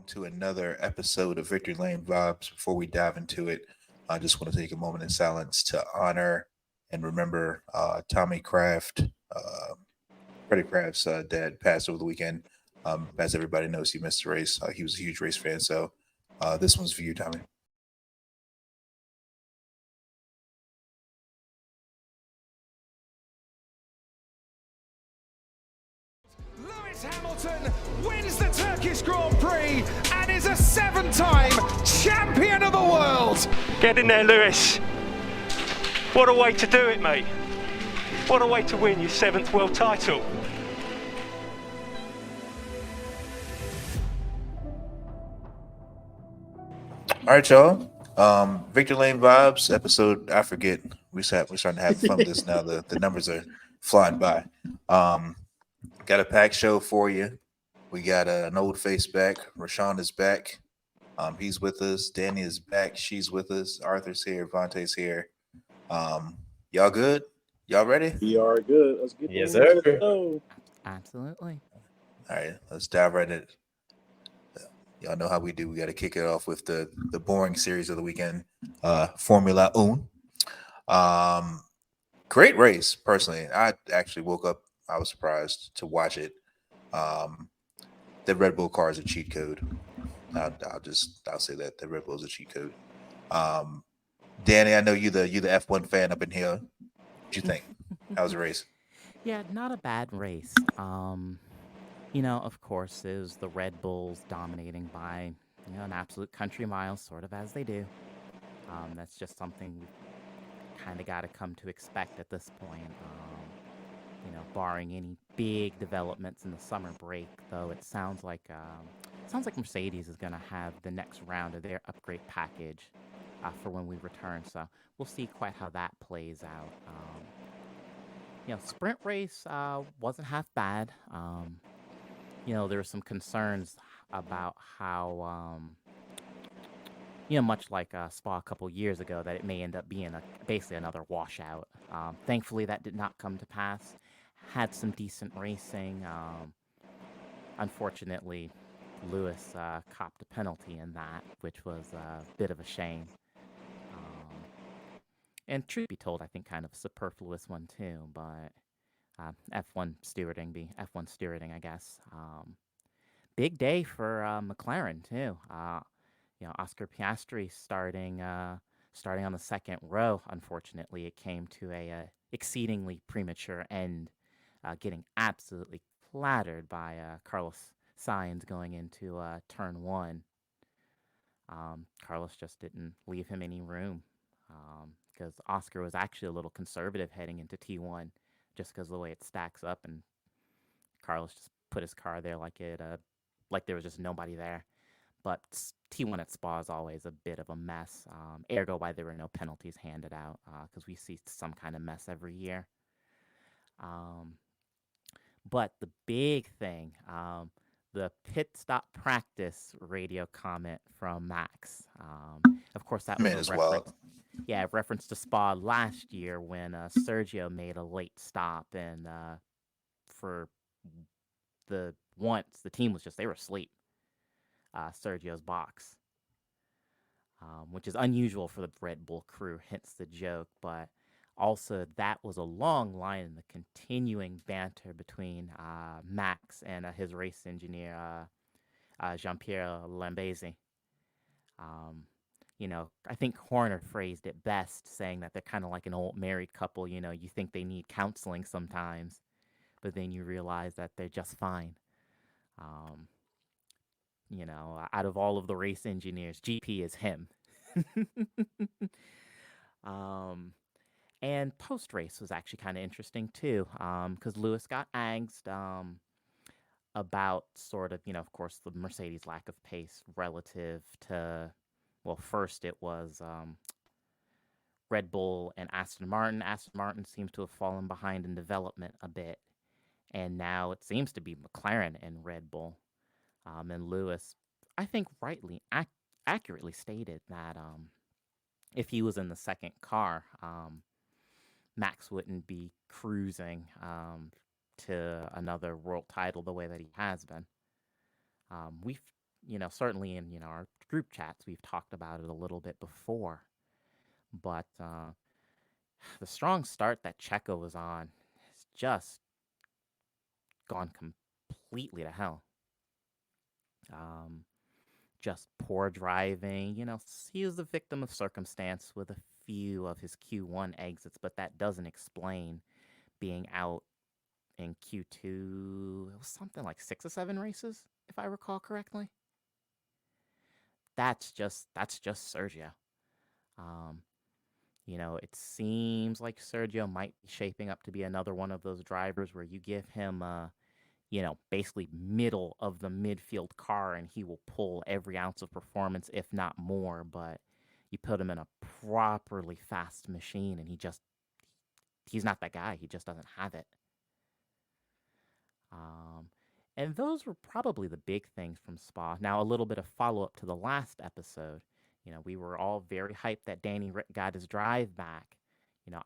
to another episode of Victory Lane Vibes. Before we dive into it, I just want to take a moment in silence to honor and remember Tommy Kraft, Freddie Kraft's dad, passed over the weekend. As everybody knows, he missed the race. He was a huge race fan, so this one's for you, Tommy. Lewis Hamilton wins the Turkish Grand Prix and is a seven-time champion of the world. Get in there, Lewis. What a way to do it, mate. What a way to win your seventh world title. All right, y'all. Victor Lane Vibes episode. I forget. We're starting to have fun with this now. The numbers are flying by. Got a packed show for you. We got an old face back. Rashawn is back. He's with us. Danny is back. She's with us. Arthur's here. Vonte's here. Y'all good? Y'all ready? We are good. Let's get Yes, this sir. show. Absolutely. All right, let's dive right in. Y'all know how we do. We got to kick it off with the boring series of the weekend, Formula One. Great race, personally. I actually woke up. I was surprised to watch it. The Red Bull car is a cheat code. I'll say that the Red Bull is a cheat code. Danny, I know you the F1 fan up in here. What you think? How was the race? Yeah, not a bad race. Of course, it was the Red Bulls dominating by, an absolute country mile, sort of as they do. That's just something we've kind of got to come to expect at this point. Barring any big developments in the summer break, though, it sounds like Mercedes is going to have the next round of their upgrade package for when we return. So we'll see quite how that plays out. Sprint race wasn't half bad. There were some concerns about how, much like Spa a couple years ago, that it may end up being basically another washout. Thankfully, that did not come to pass. Had some decent racing. Unfortunately, Lewis copped a penalty in that, which was a bit of a shame. And truth be told, I think kind of a superfluous one too, but F1 stewarding, I guess. Big day for McLaren too. Oscar Piastri starting on the second row. Unfortunately, it came to a exceedingly premature end, getting absolutely flattered by Carlos Sainz going into turn one. Carlos just didn't leave him any room because Oscar was actually a little conservative heading into T1 just because of the way it stacks up, and Carlos just put his car there like there was just nobody there. But T1 at Spa is always a bit of a mess, ergo why there were no penalties handed out, because we see some kind of mess every year. But the big thing, the pit stop practice radio comment from Max. Of course, that was a reference. Wild. Yeah, reference to Spa last year when Sergio made a late stop, and for the team was they were asleep. Sergio's box, which is unusual for the Red Bull crew, hence the joke, but also that was a long line in the continuing banter between Max and his race engineer, Jean-Pierre Lambesi. I think Horner phrased it best, saying that they're kind of like an old married couple. You think they need counseling sometimes, but then you realize that they're just fine. Out of all of the race engineers, GP is him. And post-race was actually kind of interesting, too, because Lewis got angst about sort of, of course, the Mercedes lack of pace relative to, well, first it was Red Bull and Aston Martin. Aston Martin seems to have fallen behind in development a bit, and now it seems to be McLaren and Red Bull. And Lewis, I think rightly, accurately stated that if he was in the second car, Max wouldn't be cruising to another world title the way that he has been. certainly in our group chats, we've talked about it a little bit before. But the strong start that Checo was on has just gone completely to hell. Um, just poor driving. He was the victim of circumstance with a few of his Q1 exits, but that doesn't explain being out in Q2. It was something like 6 or 7 races, if I recall correctly. That's just Sergio. Um, it seems like Sergio might be shaping up to be another one of those drivers where you give him basically middle of the midfield car and he will pull every ounce of performance, if not more. But you put him in a properly fast machine and he's not that guy. He just doesn't have it. And those were probably the big things from Spa. Now, a little bit of follow-up to the last episode. We were all very hyped that Danny Rick got his drive back.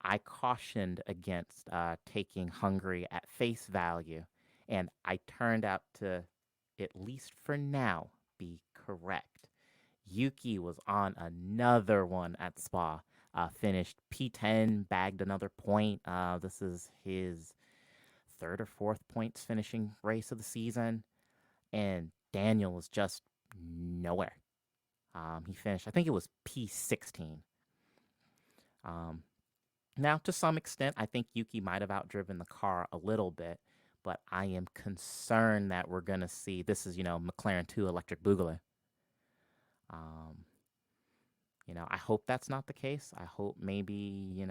I cautioned against taking Hungary at face value, and I turned out to, at least for now, be correct. Yuki was on another one at Spa. Finished P10, bagged another point. This is his third or fourth points finishing race of the season, and Daniel was just nowhere. He finished, I think it was P16. Now, to some extent, I think Yuki might have outdriven the car a little bit, but I am concerned that we're going to see, this is, McLaren 2 electric boogaloo. I hope that's not the case. I hope maybe,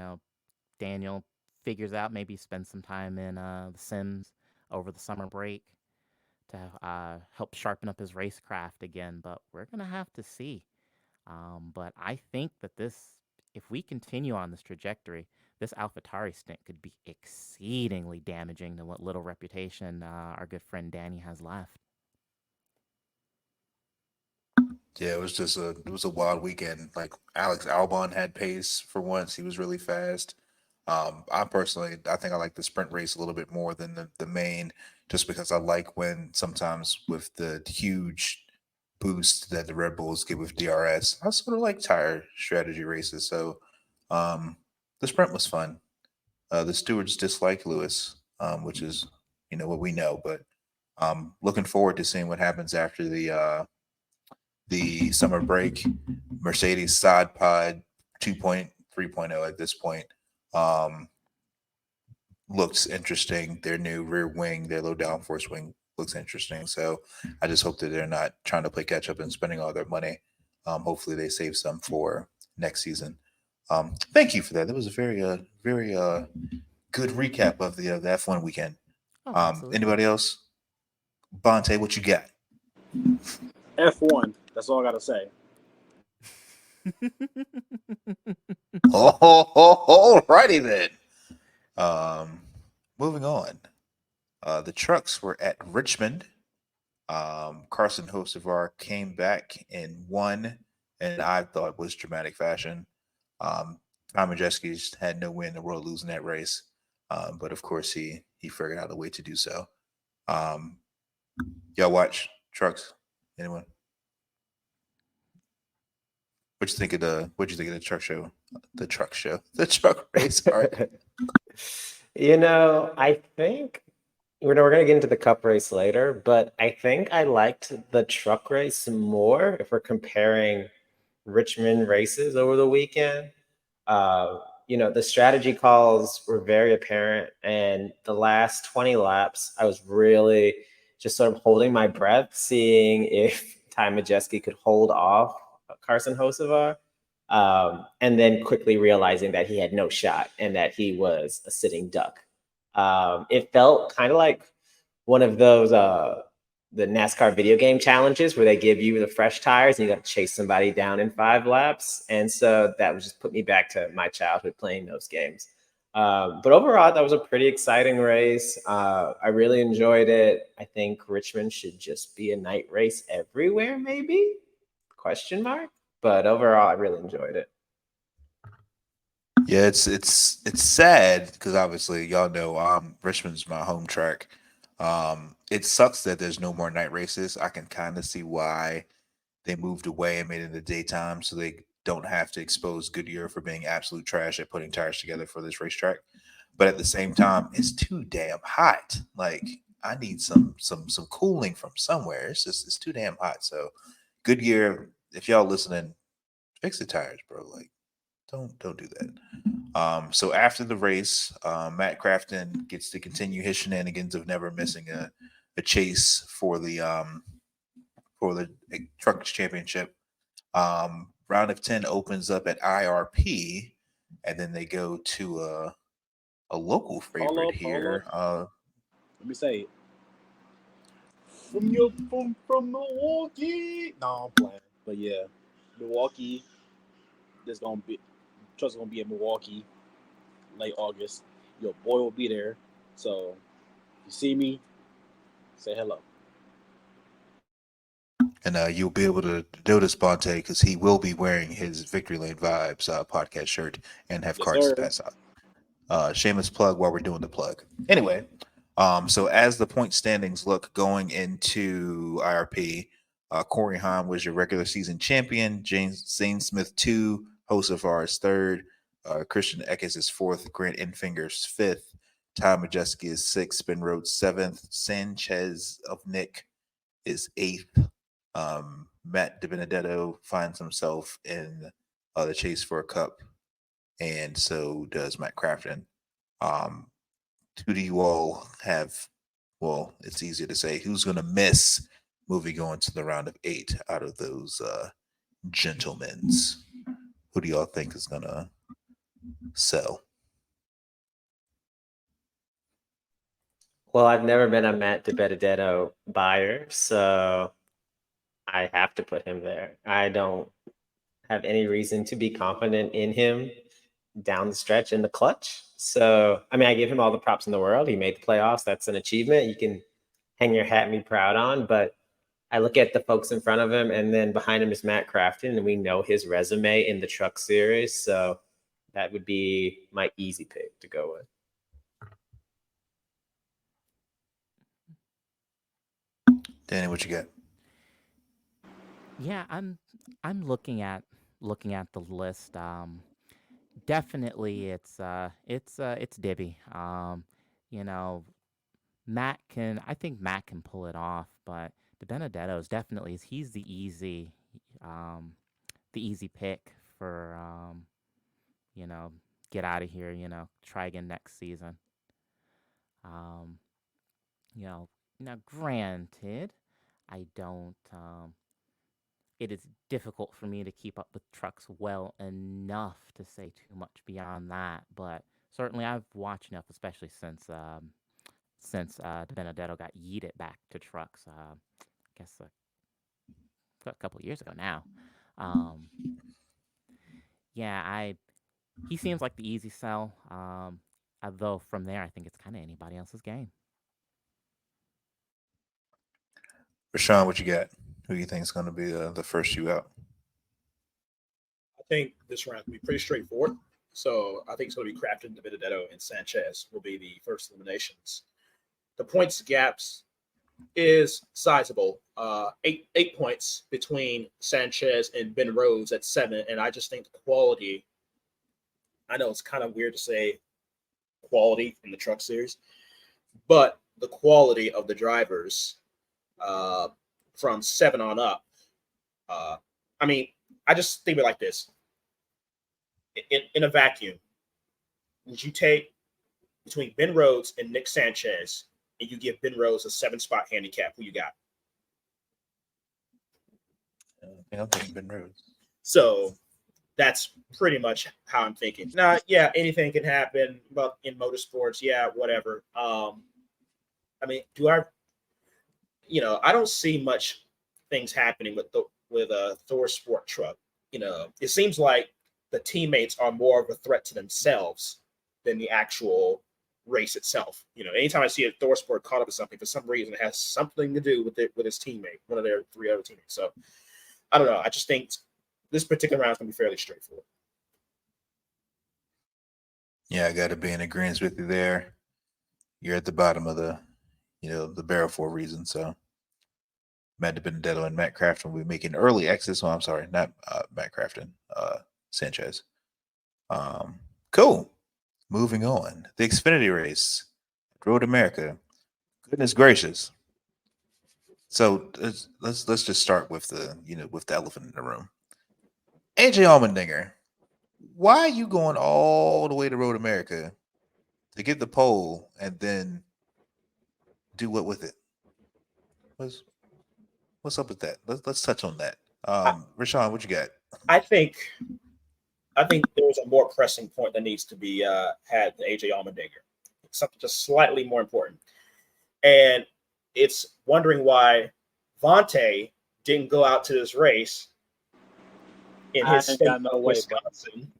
Daniel figures out, maybe spend some time in the Sims over the summer break to help sharpen up his racecraft again, but we're going to have to see. But I think that if we continue on this trajectory, this AlphaTauri stint could be exceedingly damaging to what little reputation our good friend Danny has left. Yeah, it was a wild weekend. Like Alex Albon had pace for once. He was really fast. I personally, I think I like the sprint race a little bit more than the main, just because I like when sometimes with the huge boost that the Red Bulls get with DRS, I sort of like tire strategy races. So the sprint was fun. The stewards dislike Lewis, which is what we know, but looking forward to seeing what happens after the summer break. Mercedes side pod 2.3.0 at this point. Looks interesting. Their new rear wing, their low downforce wing looks interesting. So I just hope that they're not trying to play catch up and spending all their money. Hopefully they save some for next season. Thank you for that. That was a very good recap of the F1 weekend. Anybody else? Bonte, what you got? F1. That's all I gotta say. Alrighty then. Moving on. The trucks were at Richmond. Carson Hocevar came back and won, and I thought was dramatic fashion. Tom Majeski's had no win in the world losing that race, but of course he figured out a way to do so. Y'all watch trucks? Anyone? What'd you think of the truck show? The truck race. All right. I think we're going to get into the cup race later, but I think I liked the truck race more if we're comparing Richmond races over the weekend. The strategy calls were very apparent, and the last 20 laps, I was really just sort of holding my breath, seeing if Ty Majeski could hold off Carson Hocevar, and then quickly realizing that he had no shot and that he was a sitting duck. It felt kind of like one of those the NASCAR video game challenges where they give you the fresh tires and you got to chase somebody down in 5 laps. And so that was just put me back to my childhood playing those games. But overall, that was a pretty exciting race. I really enjoyed it. I think Richmond should just be a night race everywhere, maybe? ? But overall, I really enjoyed it. Yeah, it's sad because obviously y'all know Richmond's my home track. It sucks that there's no more night races. I can kind of see why they moved away and made it in the daytime so they don't have to expose Goodyear for being absolute trash at putting tires together for this racetrack. But at the same time, it's too damn hot. Like I need some cooling from somewhere. It's too damn hot. So Goodyear, if y'all listening, fix the tires, bro. Like don't do that. So after the race, Matt Crafton gets to continue his shenanigans of never missing a chase for the Truckers Championship. Round of 10 opens up at IRP, and then they go to a local favorite here. Let me say it. From Milwaukee. No, I'm playing. But yeah, Milwaukee. There's gonna be Truck's gonna be in Milwaukee late August. Your boy will be there. So if you see me, say hello. And you'll be able to notice Bonte because he will be wearing his Victory Lane Vibes podcast shirt and have Yes, cards sir. to pass out. Shameless plug while we're doing the plug. Anyway, so as the point standings look going into IRP, Corey Hahn was your regular season champion. Zane Smith 2, Joseph is 3rd, Christian Eckes is 4th, Grant Infingers 5th, Ty Majeski is 6th, Ben Rhodes 7th, Sanchez of Nick is 8th. Matt DiBenedetto finds himself in the chase for a cup, and so does Matt Crafton. Who do you all have? Well, it's easier to say who's going to miss moving on to the round of 8 out of those gentlemen's. Who do y'all think is going to sell? Well, I've never been a Matt DiBenedetto buyer, so I have to put him there. I don't have any reason to be confident in him down the stretch in the clutch. So, I mean, I give him all the props in the world. He made the playoffs. That's an achievement you can hang your hat and be proud on. But I look at the folks in front of him, and then behind him is Matt Crafton, and we know his resume in the Truck Series. So that would be my easy pick to go with. Danny, what you got? Yeah, I'm looking at the list. Definitely it's Dibby. You know, I think Matt can pull it off, but DiBenedetto's definitely he's the easy pick for get out of here, try again next season. Now granted, I don't it is difficult for me to keep up with trucks well enough to say too much beyond that, but certainly I've watched enough, especially since Benedetto got yeeted back to trucks. I guess a couple of years ago now. He seems like the easy sell. Although from there, I think it's kind of anybody else's game. Rashawn, what you got? Who do you think is going to be the first shoe out? I think this round will be pretty straightforward. So I think it's going to be Crafton, DiBenedetto, and Sanchez will be the first eliminations. The points gaps is sizable. 8 points between Sanchez and Ben Rhodes at 7. And I just think the quality, I know it's kind of weird to say quality in the Truck Series, but the quality of the drivers from 7 on up. I mean, I just think of it like this. In a vacuum, would you take between Ben Rhodes and Nick Sanchez and you give Ben Rhodes a 7-spot handicap? Who you got? I'm thinking Ben Rhodes. So that's pretty much how I'm thinking. Now, yeah, anything can happen, but in motorsports, yeah, whatever. I mean, I don't see much things happening with a Thor Sport truck. It seems like the teammates are more of a threat to themselves than the actual race itself. Anytime I see a Thor Sport caught up with something, for some reason, it has something to do with his teammate, one of their 3 other teammates. So I don't know. I just think this particular round is going to be fairly straightforward. Yeah, I got to be in agreement with you there. You're at the bottom of the the barrel for a reason. So Matt Benedetto and Matt Crafton will be making early exits. Well, I'm sorry, not Matt Crafton, Sanchez. Cool. Moving on. The Xfinity race, Road America. Goodness gracious. So let's just start with the elephant in the room. AJ Allmendinger, why are you going all the way to Road America to get the pole and then do what with it? What's up with that? Let's touch on that. Rashawn, what you got? I think there's a more pressing point that needs to be had than AJ Allmendinger. Something just slightly more important. And it's wondering why Bonte didn't go out to this race in his state of Wisconsin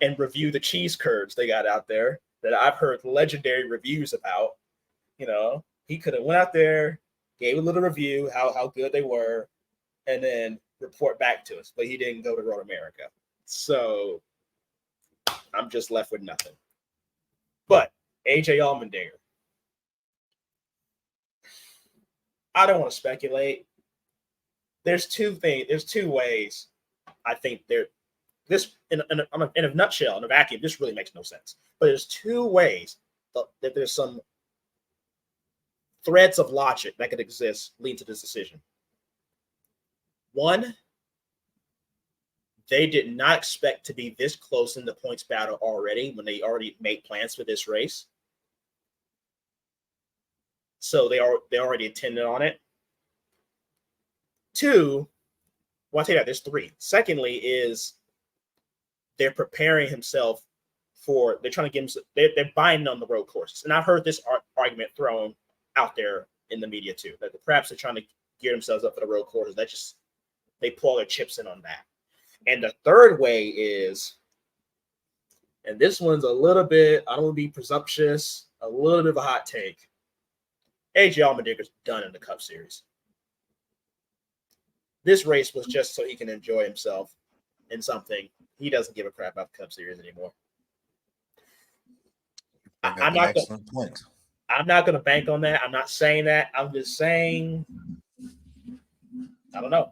and review the cheese curds they got out there that I've heard legendary reviews about. He could have went out there, gave a little review how good they were, and then report back to us. But he didn't go to Road America. So I'm just left with nothing. But AJ Allmendinger, I don't want to speculate. There's two ways I think this in a nutshell, in a vacuum, this really makes no sense. But there's two ways that there's some threads of logic that could exist lead to this decision. One, they did not expect to be this close in the points battle already when they already made plans for this race. So they already intended on it. Two, well, I'll tell you that there's three. Secondly, is they're preparing himself for, they're trying to get him, they're buying on the road courses. And I've heard this argument thrown out there in the media too, that perhaps they're trying to gear themselves up for the road courses. They pull their chips in on that. And the third way is, and this one's a little bit, I don't want to be presumptuous, a little bit of a hot take. AJ Allmendinger's done in the Cup Series. This race was just so he can enjoy himself in something. He doesn't give a crap about the Cup Series anymore. I'm not going to bank on that. I'm not saying that. I'm just saying, I don't know.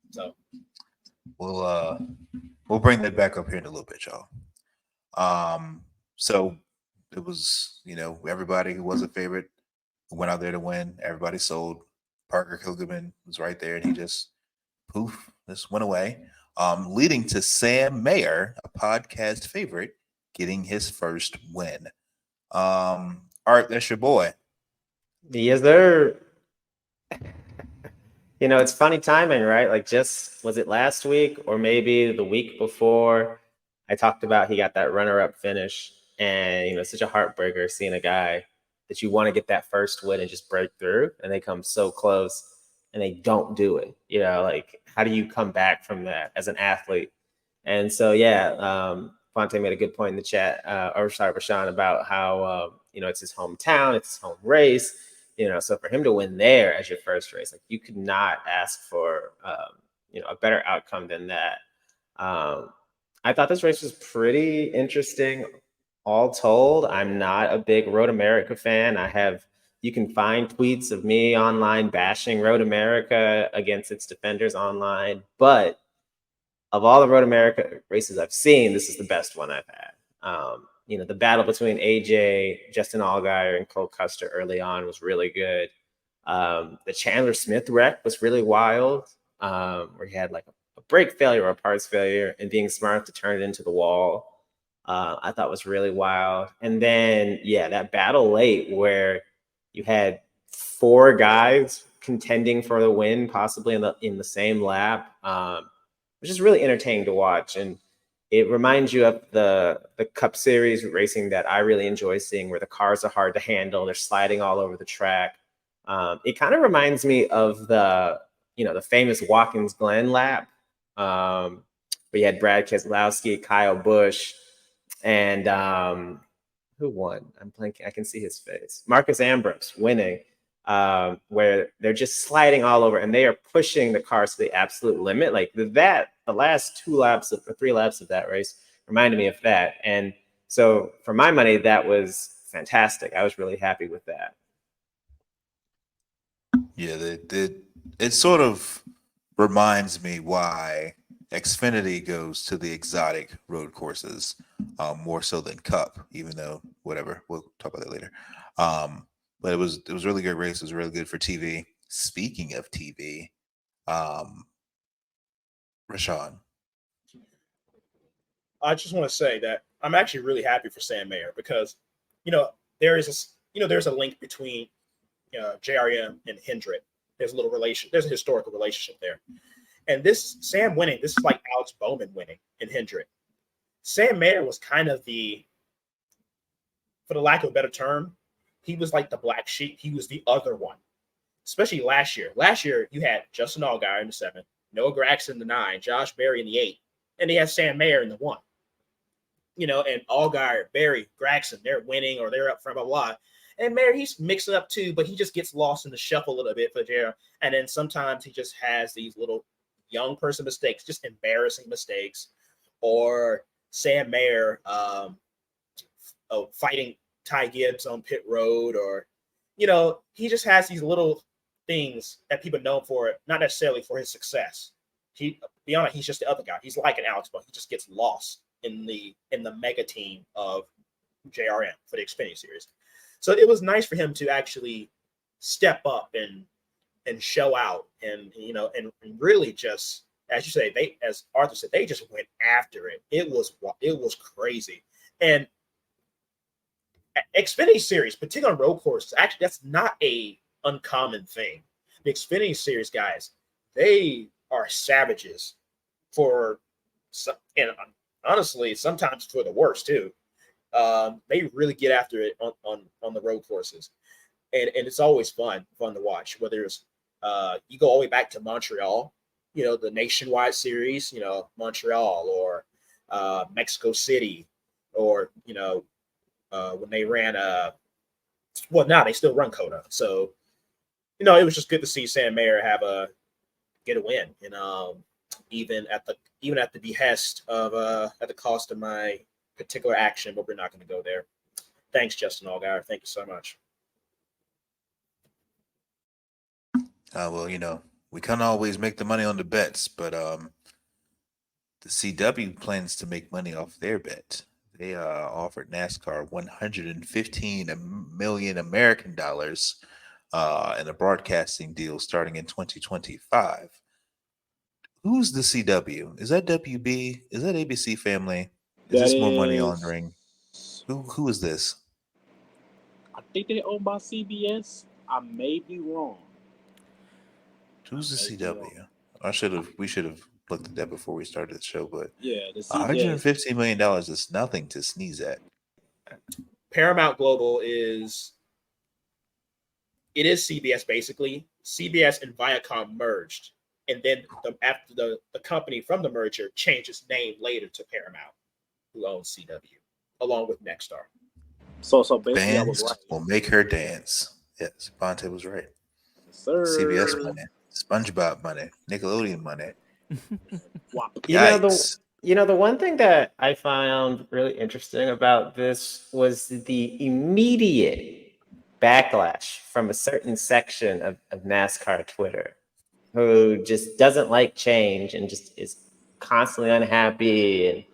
So we'll bring that back up here in a little bit, y'all. So it was, everybody who was a favorite who went out there to win. Everybody sold. Parker Kilgerman was right there, and he just just went away. Leading to Sam Mayer, a podcast favorite, getting his first win. Art, that's your boy. Yes, sir. It's funny timing, right? Like, just was it last week or maybe the week before? I talked about he got that runner-up finish, and it's such a heartbreaker seeing a guy that you want to get that first win and just break through, and they come so close and they don't do it. Like, how do you come back from that as an athlete? And so, Bonte made a good point in the chat, Rashawn, about how it's his hometown, it's his home race. So for him to win there as your first race, like, you could not ask for a better outcome than that. I thought this race was pretty interesting. All told, I'm not a big Road America fan. You can find tweets of me online bashing Road America against its defenders online, but of all the Road America races I've seen, this is the best one I've had. The battle between AJ, Justin Allgaier, and Cole Custer early on was really good. The Chandler Smith wreck was really wild, where he had like a brake failure or a parts failure, and being smart enough to turn it into the wall. I thought was really wild. And then, that battle late where you had 4 guys contending for the win, possibly in the same lap, which is really entertaining to watch. And it reminds you of the Cup Series racing that I really enjoy seeing, where the cars are hard to handle. They're sliding all over the track. It kind of reminds me of the famous Watkins Glen lap, where you had Brad Keselowski, Kyle Busch, and who won? I'm blanking. I can see his face. Marcus Ambrose winning, where they're just sliding all over and they are pushing the cars to the absolute limit. Like the last 3 laps of that race reminded me of that. And so for my money, that was fantastic. I was really happy with that. Yeah, it sort of reminds me why Xfinity goes to the exotic road courses more so than Cup, even though whatever we'll talk about that later. But it was really good race. It was really good for TV. Speaking of TV, um, Rashawn, I just want to say that I'm actually really happy for Sam Mayer because, you know, there is there's a link between JRM and Hendrick. There's a little relation. There's a historical relationship there. And this Sam winning, this is like Alex Bowman winning in Hendrick. Sam Mayer was kind of for the lack of a better term, he was like the black sheep. He was the other one, especially last year. Last year, you had Justin Allgaier in the 7, Noah Gragson in the 9, Josh Berry in the 8, and they had Sam Mayer in the 1. And Allgaier, Berry, Gragson, they're winning or they're up for blah, blah. And Mayer, he's mixing up too, but he just gets lost in the shuffle a little bit for JR. And then sometimes he just has these little young person mistakes, just embarrassing mistakes, or Sam Mayer fighting Ty Gibbs on pit road, or he just has these little things that people know him for, not necessarily for his success. Beyond it, he's just the other guy. He's like an Alex, but he just gets lost in the mega team of JRM for the Xfinity series. So it was nice for him to actually step up and show out, and really just, as you say, as Arthur said, they just went after it. It was crazy. And Xfinity series, particularly on road courses, actually that's not a uncommon thing. The Xfinity series guys, they are savages and honestly, sometimes for the worst too. They really get after it on the road courses, and it's always fun to watch. Whether it's you go all the way back to Montreal, the nationwide series, Montreal or Mexico City, or when they ran now they still run Coda. So it was just good to see Sam Mayer get a win, and even at the behest of at the cost of my particular action, but we're not going to go there. Thanks, Justin Allgaier. Thank you so much. well, we can't always make the money on the bets, but the CW plans to make money off their bet. They offered NASCAR 115 million American dollars in a broadcasting deal starting in 2025. Who's the CW? Is that WB? Is that ABC Family? Is That this more money is, laundering? Who is this? I think they owned by CBS. I may be wrong. Who's the May be wrong. CW? We should have looked at that before we started the show, but Yeah, the CBS. $115 million is nothing to sneeze at. Paramount Global is CBS basically. CBS and Viacom merged, and then after the company from the merger changed its name later to Paramount, who owns CW, along with Nexstar. So basically, I was Bands right. will make her dance. Yes, Bonte was right. Yes, sir. CBS money, SpongeBob money, Nickelodeon money. Whop. Yikes. The one thing that I found really interesting about this was the immediate backlash from a certain section of NASCAR Twitter, who just doesn't like change and just is constantly unhappy,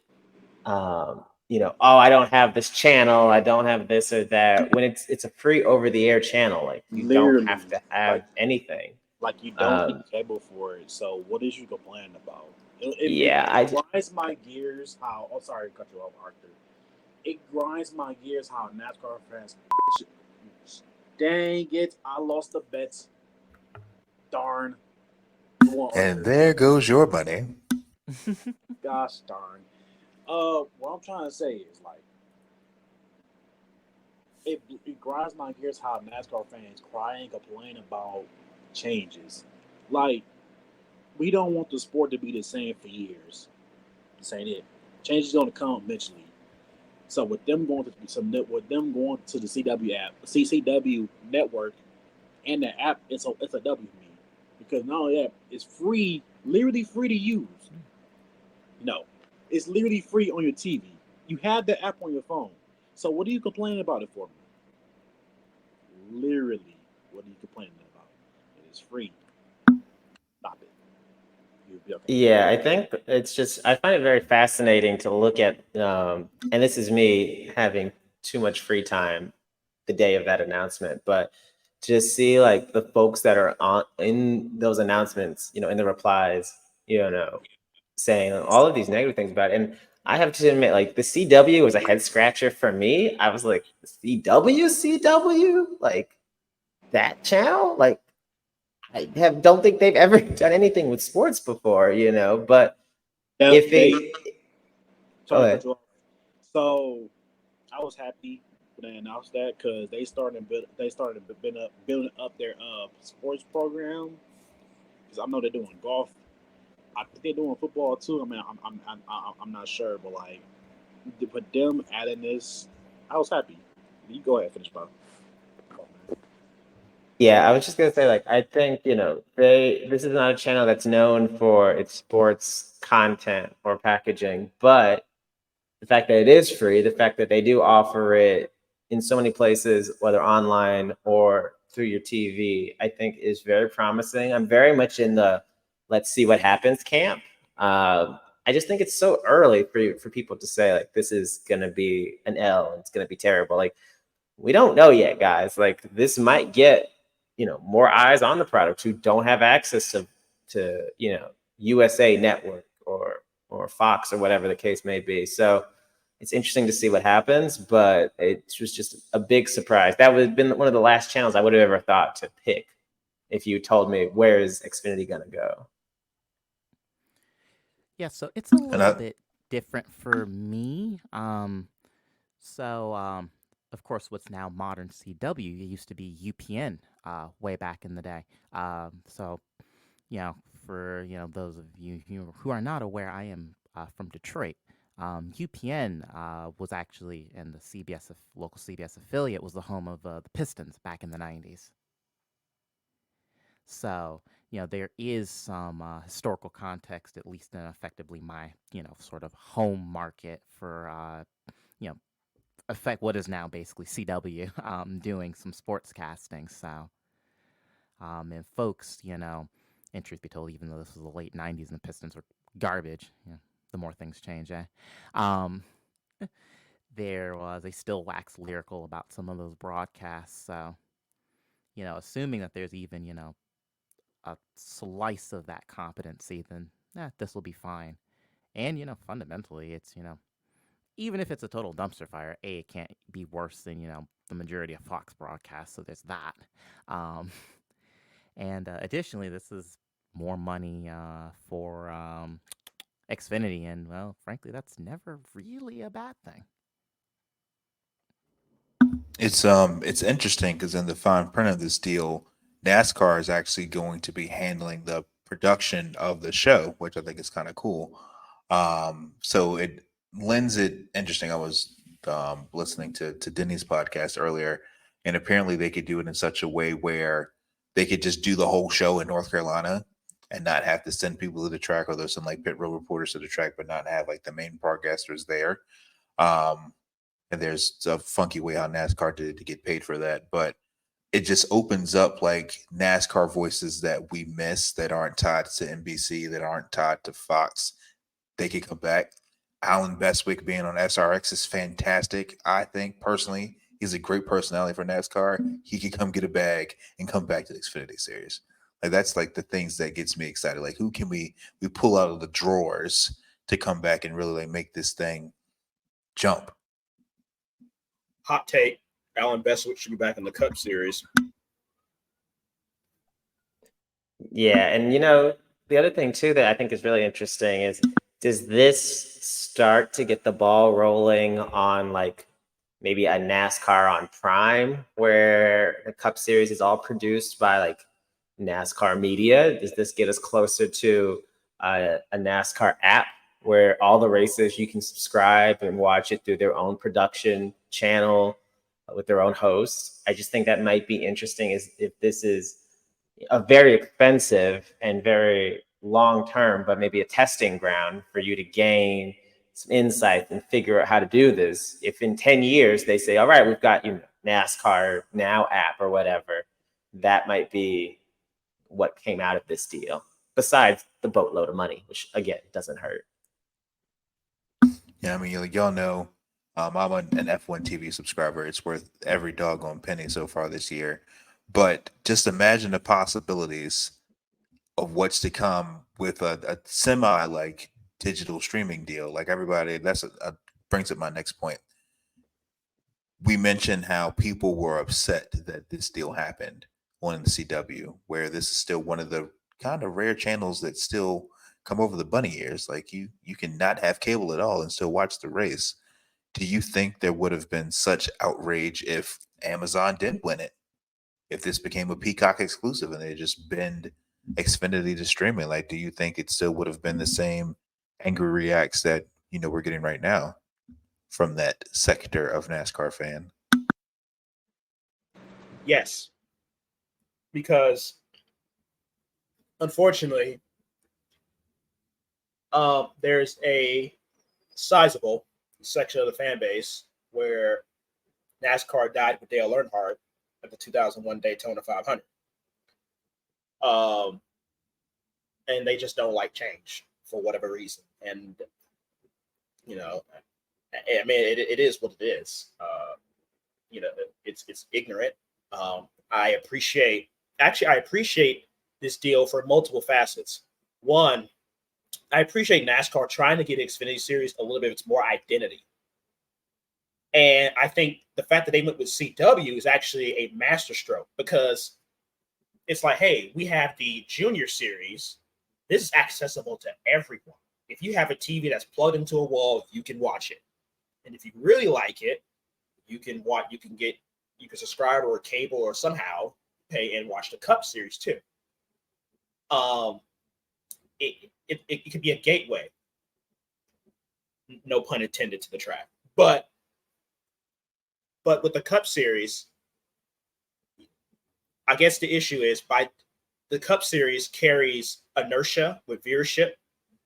and I don't have this channel, I don't have this or that, when it's a free over-the-air channel. Like, you Literally, don't have to have anything. Like, you don't need cable for it. So what is you complaining about? It grinds my gears how. Oh, sorry to cut you off, Arthur. It grinds my gears how NASCAR fans. Dang it! I lost the bets. Darn. And there goes your money. Gosh darn. What I'm trying to say is, like, it grinds my gears how NASCAR fans cry and complain about changes. Like, we don't want the sport to be the same for years. This ain't it. Change is going to come eventually. So with them going to the CW app, CCW network, and the app, it's a W for me, because not only that, it's free, literally free to use. No, it's literally free on your TV. You have the app on your phone. So what are you complaining about it for? Literally, what are you complaining about? It is free. Stop it. You'll be okay. Yeah, I think it's just I find it very fascinating to look at, and this is me having too much free time the day of that announcement, but to see like the folks that are on in those announcements, in the replies, saying all of these negative things about it. And I have to admit, like the CW was a head scratcher for me. I was like, CW, like that channel, like don't think they've ever done anything with sports before, But if They they go sorry to ahead. cut you off. So I was happy when they announced that because they started building up their sports program. Because I know they're doing golf. I think they're doing football too. I mean, I'm not sure, but like, but them adding this, I was happy. You go ahead, finish, bro. Yeah, I was just gonna say, like, I think, this is not a channel that's known for its sports content or packaging, but the fact that it is free, the fact that they do offer it in so many places, whether online or through your TV, I think is very promising. I'm very much in the let's see what happens camp. I just think it's so early for people to say like this is gonna be an L, it's gonna be terrible. Like we don't know yet, guys. Like this might get, more eyes on the product who don't have access to USA Network or Fox or whatever the case may be. So it's interesting to see what happens, but it was just a big surprise. That would have been one of the last channels I would have ever thought to pick if you told me where is Xfinity gonna go. Yeah, so it's a And little bit different for me. Of course, what's now modern CW, it used to be UPN way back in the day. So, for those of you who are not aware, I am from Detroit. UPN was actually, and the local CBS affiliate was the home of the Pistons back in the 90s. So, there is some historical context, at least in effectively my, sort of home market for, affect what is now basically CW, doing some sports casting. So, and folks, and truth be told, even though this was the late 90s and the Pistons were garbage, the more things change, eh? Um, they still wax lyrical about some of those broadcasts. So, assuming that there's even, a slice of that competency, then this will be fine. And, fundamentally, it's, even if it's a total dumpster fire, it can't be worse than, the majority of Fox broadcasts. So there's that. And additionally, this is more money for Xfinity. And, well, frankly, that's never really a bad thing. it's interesting because in the fine print of this deal, NASCAR is actually going to be handling the production of the show, which I think is kind of cool. So it lends it interesting. I was listening to Denny's podcast earlier, and apparently they could do it in such a way where they could just do the whole show in North Carolina and not have to send people to the track, or there's some like pit road reporters to the track, but not have like the main broadcasters there. Um, and there's a funky way how NASCAR did it to get paid for that, but it just opens up like NASCAR voices that we miss that aren't tied to NBC, that aren't tied to Fox. They could come back. Alan Bestwick being on SRX is fantastic. I think personally, he's a great personality for NASCAR. He could come get a bag and come back to the Xfinity series. Like that's like the things that gets me excited. Like who can we pull out of the drawers to come back and really like make this thing jump? Hot take: Alan Bestwick should be back in the Cup Series. Yeah, and the other thing too that I think is really interesting is, does this start to get the ball rolling on like maybe a NASCAR on Prime, where the Cup Series is all produced by like NASCAR media? Does this get us closer to a NASCAR app where all the races you can subscribe and watch it through their own production channel with their own hosts? I just think that might be interesting, is if this is a very expensive and very long term, but maybe a testing ground for you to gain some insight and figure out how to do this. If in 10 years they say, all right, we've got NASCAR Now app or whatever, that might be what came out of this deal, besides the boatload of money, which again doesn't hurt. Yeah, I mean, y'all know, I'm an F1 TV subscriber. It's worth every doggone penny so far this year. But just imagine the possibilities of what's to come with a semi like digital streaming deal. Like everybody, brings up my next point. We mentioned how people were upset that this deal happened on the CW, where this is still one of the kind of rare channels that still come over the bunny ears. Like you can not have cable at all and still watch the race. Do you think there would have been such outrage if Amazon did win it? If this became a Peacock exclusive and they just bend Xfinity to streaming, like, do you think it still would have been the same angry reacts that we're getting right now from that sector of NASCAR fan? Yes, because unfortunately, there's a sizable section of the fan base where NASCAR died with Dale Earnhardt at the 2001 Daytona 500. And they just don't like change for whatever reason. And, I mean, it is what it is. It's ignorant. I appreciate this deal for multiple facets. One, I appreciate NASCAR trying to get Xfinity Series a little bit of its more identity. And I think the fact that they went with CW is actually a masterstroke, because it's like, hey, we have the Junior Series. This is accessible to everyone. If you have a TV that's plugged into a wall, you can watch it. And if you really like it, you can subscribe or a cable or somehow pay and watch the Cup Series too. It could be a gateway, no pun intended, to the track. But with the Cup Series, I guess the issue is by the Cup Series carries inertia with viewership.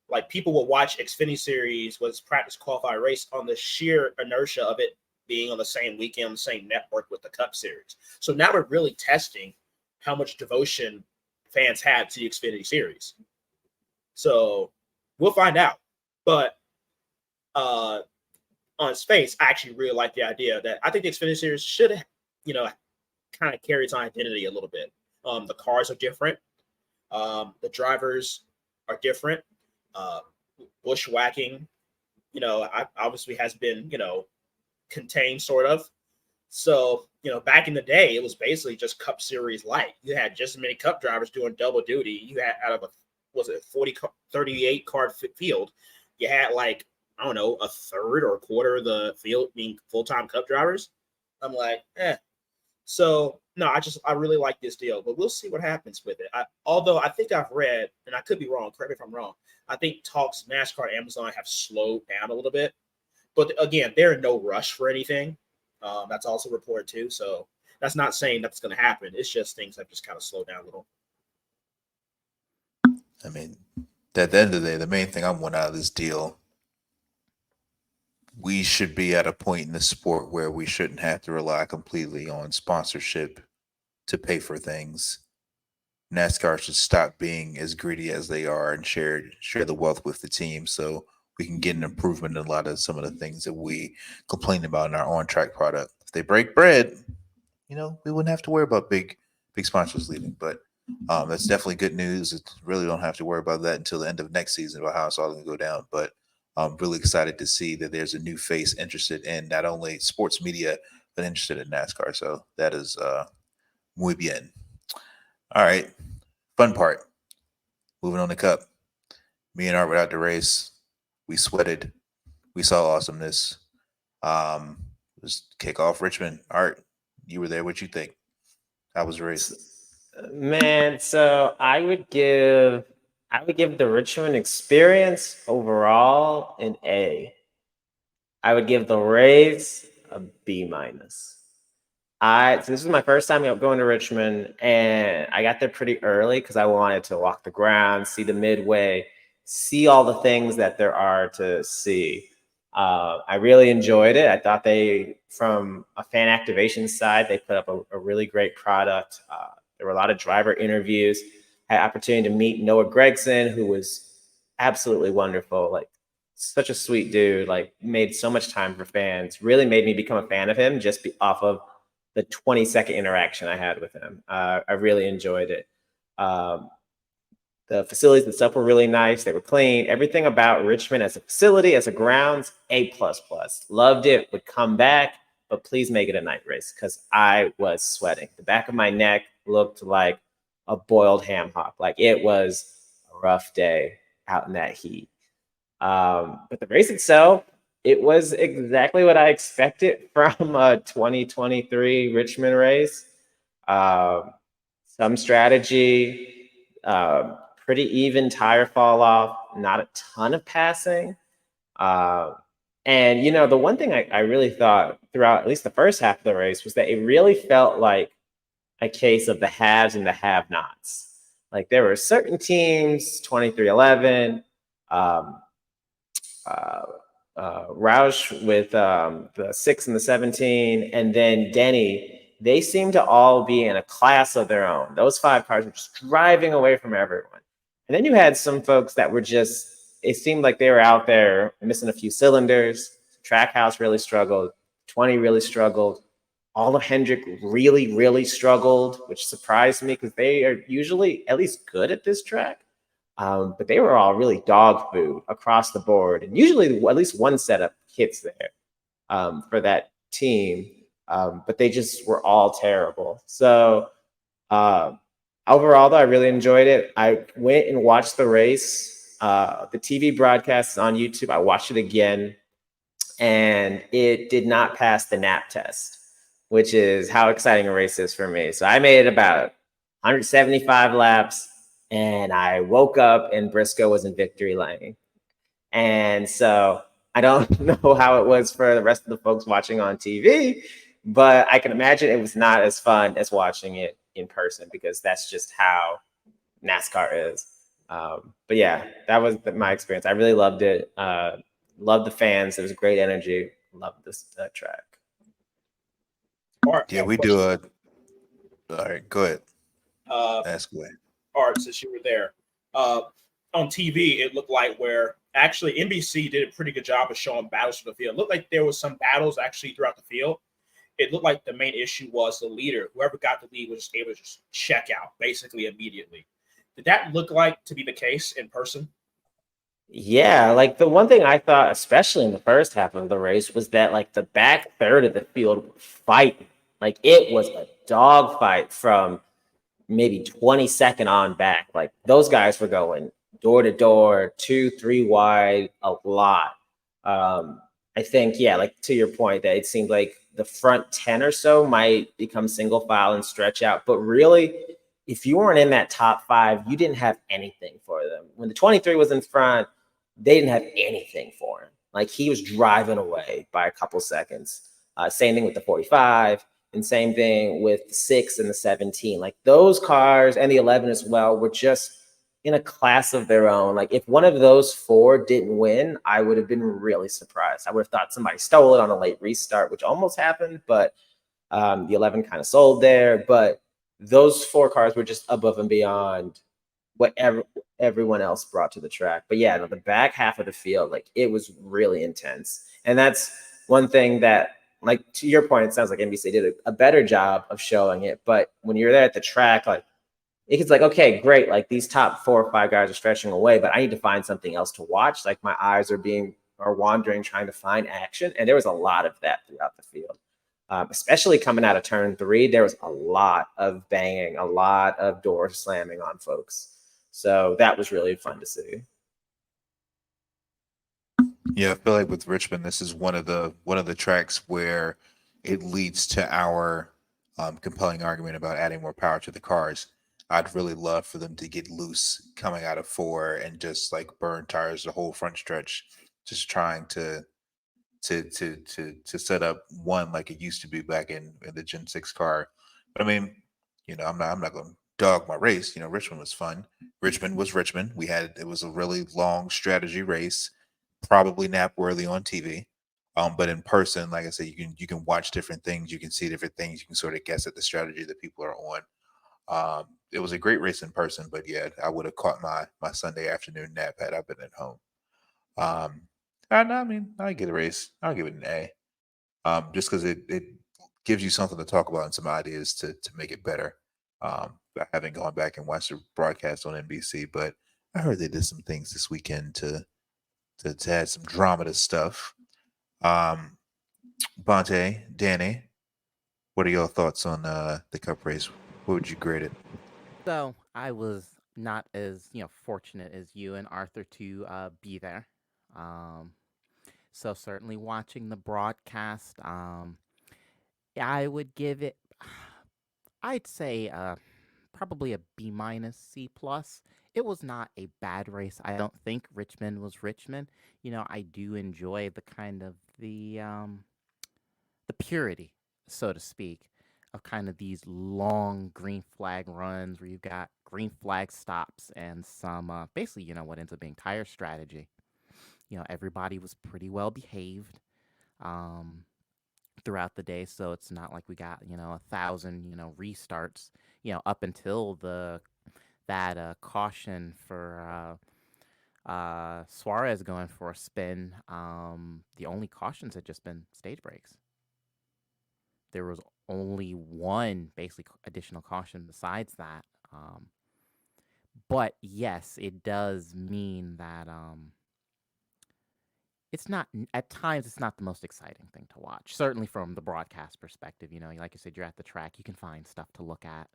Like, people will watch Xfinity Series was practice qualified race on the sheer inertia of it being on the same weekend, on the same network with the Cup Series. So now we're really testing how much devotion fans have to the Xfinity Series. So we'll find out. But on its face, I actually really like the idea that I think the Xfinity Series should, kind of carry its identity a little bit. The cars are different. The drivers are different. Bushwhacking, obviously has been, contained sort of. So, back in the day, it was basically just Cup Series light. You had just as many Cup drivers doing double duty. You had, out of 38 car field, you had like, I don't know, a third or a quarter of the field being full-time Cup drivers. I'm like, So no, I really like this deal, but we'll see what happens with it. Although I think I've read, and I could be wrong, correct me if I'm wrong, I think talks NASCAR and Amazon have slowed down a little bit. But again, they're in no rush for anything. That's also reported too. So that's not saying that's going to happen. It's just things have just kind of slowed down a little. I mean, at the end of the day, the main thing I want out of this deal, we should be at a point in the sport where we shouldn't have to rely completely on sponsorship to pay for things. NASCAR should stop being as greedy as they are and share the wealth with the team, so we can get an improvement in a lot of some of the things that we complain about in our on-track product. If they break bread, we wouldn't have to worry about big sponsors leaving. But that's definitely good news. Really don't have to worry about that until the end of next season about how it's all going to go down. But I'm really excited to see that there's a new face interested in not only sports media, but interested in NASCAR. So that is muy bien. All right. Fun part. Moving on to Cup. Me and Art were out the race. We sweated. We saw awesomeness. Let's kick off Richmond. Art, you were there. What you think? How was the race? Man, so I would give the Richmond experience overall an A. I would give the race a B minus. So this was my first time going to Richmond, and I got there pretty early because I wanted to walk the ground, see the midway, see all the things that there are to see. I really enjoyed it. I thought from a fan activation side, they put up a really great product. There were a lot of driver interviews. Had opportunity to meet Noah Gregson, who was absolutely wonderful. Like such a sweet dude. Like made so much time for fans. Really made me become a fan of him just off of the 20-second interaction I had with him. I really enjoyed it. The facilities and stuff were really nice. They were clean. Everything about Richmond as a facility, as a grounds, A++. Loved it. Would come back, but please make it a night race because I was sweating. The back of my neck looked like a boiled ham hock. Like it was a rough day out in that heat. But the race itself, it was exactly what I expected from a 2023 Richmond race. Some strategy, pretty even tire fall off, not a ton of passing. And, the one thing I really thought throughout at least the first half of the race was that it really felt like a case of the haves and the have-nots. Like there were certain teams, 23-11, Roush with the 6 and the 17, and then Denny. They seem to all be in a class of their own. Those 5 cars were just driving away from everyone. And then you had some folks that were just, it seemed like they were out there missing a few cylinders. Trackhouse really struggled. 20 really struggled. All of Hendrick really, really struggled, which surprised me because they are usually at least good at this track. But they were all really dog food across the board. And usually at least one setup hits there for that team. But they just were all terrible. So overall, though, I really enjoyed it. I went and watched the race. The TV broadcast is on YouTube. I watched it again, and it did not pass the nap test, which is how exciting a race is for me. So I made it about 175 laps, and I woke up, and Briscoe was in victory lane. And so I don't know how it was for the rest of the folks watching on TV, but I can imagine it was not as fun as watching it in person because that's just how NASCAR is. But yeah, that was my experience. I really loved it. Loved the fans. It was great energy. Loved this track. Yeah, we do a. All right, go ahead. Ask away. Art, since you were there, on TV, it looked like where actually NBC did a pretty good job of showing battles for the field. It looked like there was some battles actually throughout the field. It looked like the main issue was the leader. Whoever got the lead was just able to just check out basically immediately. Did that look like to be the case in person? Yeah, like the one thing I thought, especially in the first half of the race, was that like the back third of the field were fighting. Like it was a dog fight from maybe 22nd on back. Like those guys were going door to door, 2-3 wide, a lot. I think, yeah, like to your point that it seemed like the front 10 or so might become single file and stretch out. But really, if you weren't in that top 5, you didn't have anything for them. When the 23 was in front, they didn't have anything for him. Like he was driving away by a couple seconds. Same thing with the 45 and same thing with the 6 and the 17. Like those cars and the 11 as well were just in a class of their own. Like if one of those 4 didn't win, I would have been really surprised. I would have thought somebody stole it on a late restart, which almost happened, but the 11 kind of sold there. But those 4 cars were just above and beyond whatever everyone else brought to the track. But yeah, no, the back half of the field, like it was really intense. And that's one thing that, like to your point, it sounds like NBC did a better job of showing it. But when you're there at the track, like it's like, okay, great. Like these top 4 or 5 guys are stretching away, but I need to find something else to watch. Like my eyes are wandering, trying to find action. And there was a lot of that throughout the field. Especially coming out of turn 3, there was a lot of banging, a lot of doors slamming on folks. So that was really fun to see. Yeah, I feel like with Richmond, this is one of the tracks where it leads to our compelling argument about adding more power to the cars. I'd really love for them to get loose coming out of 4 and just like burn tires the whole front stretch, just trying to set up one like it used to be back in the Gen 6 car. But I mean, I'm not going to dog my race. Richmond was fun. Richmond was Richmond. It was a really long strategy race, probably nap worthy on TV. But in person, like I said, you can watch different things, you can see different things, you can sort of guess at the strategy that people are on. it was a great race in person, but yeah, I would have caught my Sunday afternoon nap had I been at home. And I mean, I get a race. I'll give it an A. Just because it gives you something to talk about and some ideas to make it better. I haven't gone back and watched the broadcast on NBC, but I heard they did some things this weekend to add some drama to stuff. Um, Bonte, Danny, what are your thoughts on the Cup race? What would you grade it? So I was not as fortunate as you and Arthur to be there. Um, so certainly watching the broadcast, I would give it. I'd say probably a B minus C plus. It was not a bad race. I don't think Richmond was Richmond. I do enjoy the purity, so to speak, of kind of these long green flag runs where you've got green flag stops and some basically, what ends up being tire strategy. Everybody was pretty well behaved um, throughout the day, so it's not like we got 1,000 restarts. Up until the that caution for Suarez going for a spin. The only cautions had just been stage breaks. There was only one basically additional caution besides that. But yes, it does mean that it's not at times it's not the most exciting thing to watch. Certainly from the broadcast perspective, like you said, you're at the track, you can find stuff to look at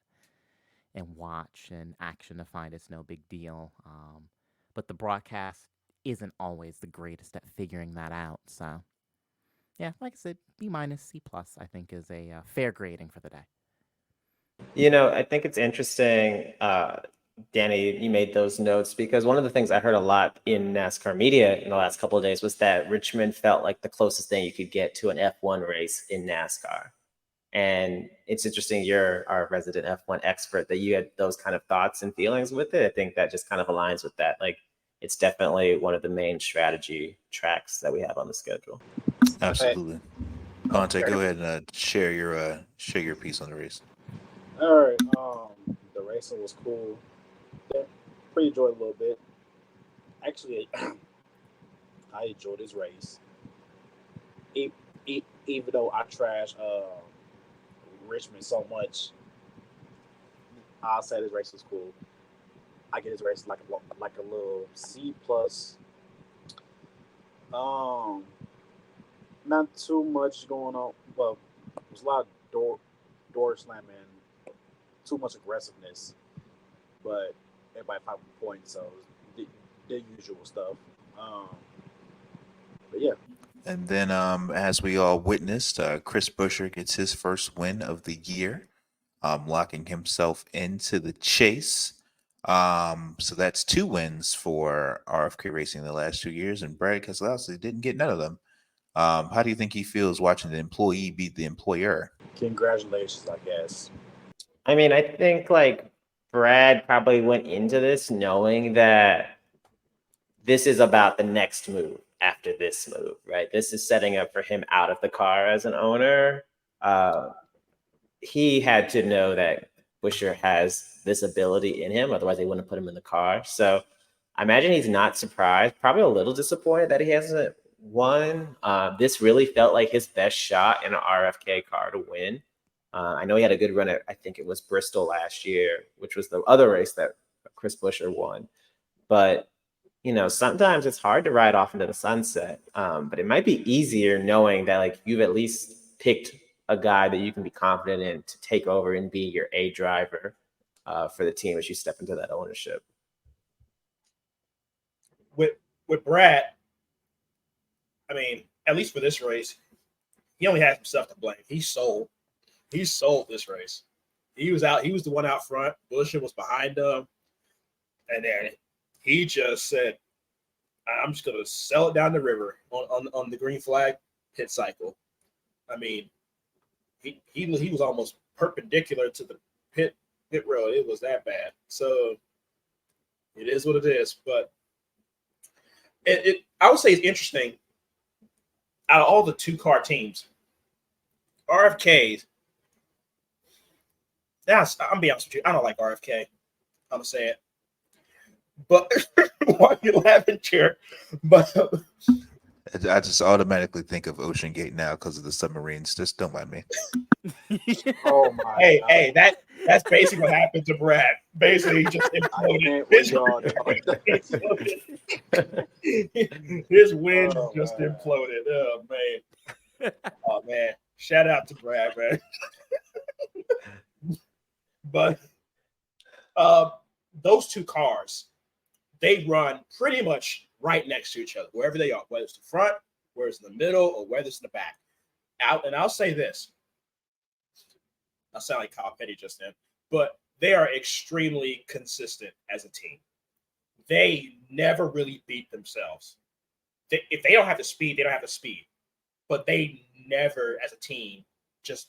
and watch, and action to find it's no big deal. But the broadcast isn't always the greatest at figuring that out. So yeah, like I said, B minus C plus I think is a fair grading for the day. I think it's interesting, Danny, you made those notes because one of the things I heard a lot in NASCAR media in the last couple of days was that Richmond felt like the closest thing you could get to an F1 race in NASCAR. And it's interesting, you're our resident F1 expert, that you had those kind of thoughts and feelings with it. I think that just kind of aligns with that. Like, it's definitely one of the main strategy tracks that we have on the schedule. Absolutely. Bonte, go ahead and share your piece on the race. All right. The racing was cool. Yeah, pretty enjoyed it a little bit. Actually, I enjoyed this race. Even though I trash Richmond so much, I'll say this race was cool. I get this race like a little C plus. Um, Not too much going on. Well, there's a lot of door slamming, too much aggressiveness, but everybody 5 points, so the usual stuff. But yeah. And then, as we all witnessed, Chris Buescher gets his first win of the year, locking himself into the chase. So that's 2 wins for RFK Racing in the last 2 years, and Brad Keselowski didn't get none of them. How do you think he feels watching the employee beat the employer? Congratulations, I guess. I mean, I think like Brad probably went into this knowing that this is about the next move after this move, right? This is setting up for him out of the car as an owner. He had to know that Buescher has this ability in him, otherwise they wouldn't put him in the car. So I imagine he's not surprised, probably a little disappointed that he hasn't won. This really felt like his best shot in an RFK car to win. I know he had a good run at, I think it was Bristol last year, which was the other race that Chris Buescher won. But, sometimes it's hard to ride off into the sunset. But it might be easier knowing that like you've at least picked a guy that you can be confident in to take over and be your A driver for the team as you step into that ownership. With Brad, I mean, at least for this race, he only had himself to blame. He sold this race. He was the one out front. Buescher was behind him. And then he just said, I'm just gonna sell it down the river on the green flag pit cycle. I mean, he was almost perpendicular to the pit road. It was that bad. So it is what it is. But I would say it's interesting. Out of all the 2-car teams, RFK's, I'm being honest with you. I don't like RFK. I'm gonna say it. But why are you laughing, Chair? But I just automatically think of Ocean Gate now because of the submarines. Just don't mind me. Oh my hey, that's basically what happened to Brad. Basically, he just imploded. His wind just imploded. Oh man! Shout out to Brad, man. But those two cars, they run pretty much right next to each other, wherever they are, whether it's the front, whether it's in the middle, or whether it's in the back. I'll say this. I sound like Kyle Petty just then, but they are extremely consistent as a team. They never really beat themselves. If they don't have the speed, they don't have the speed. But they never, as a team, just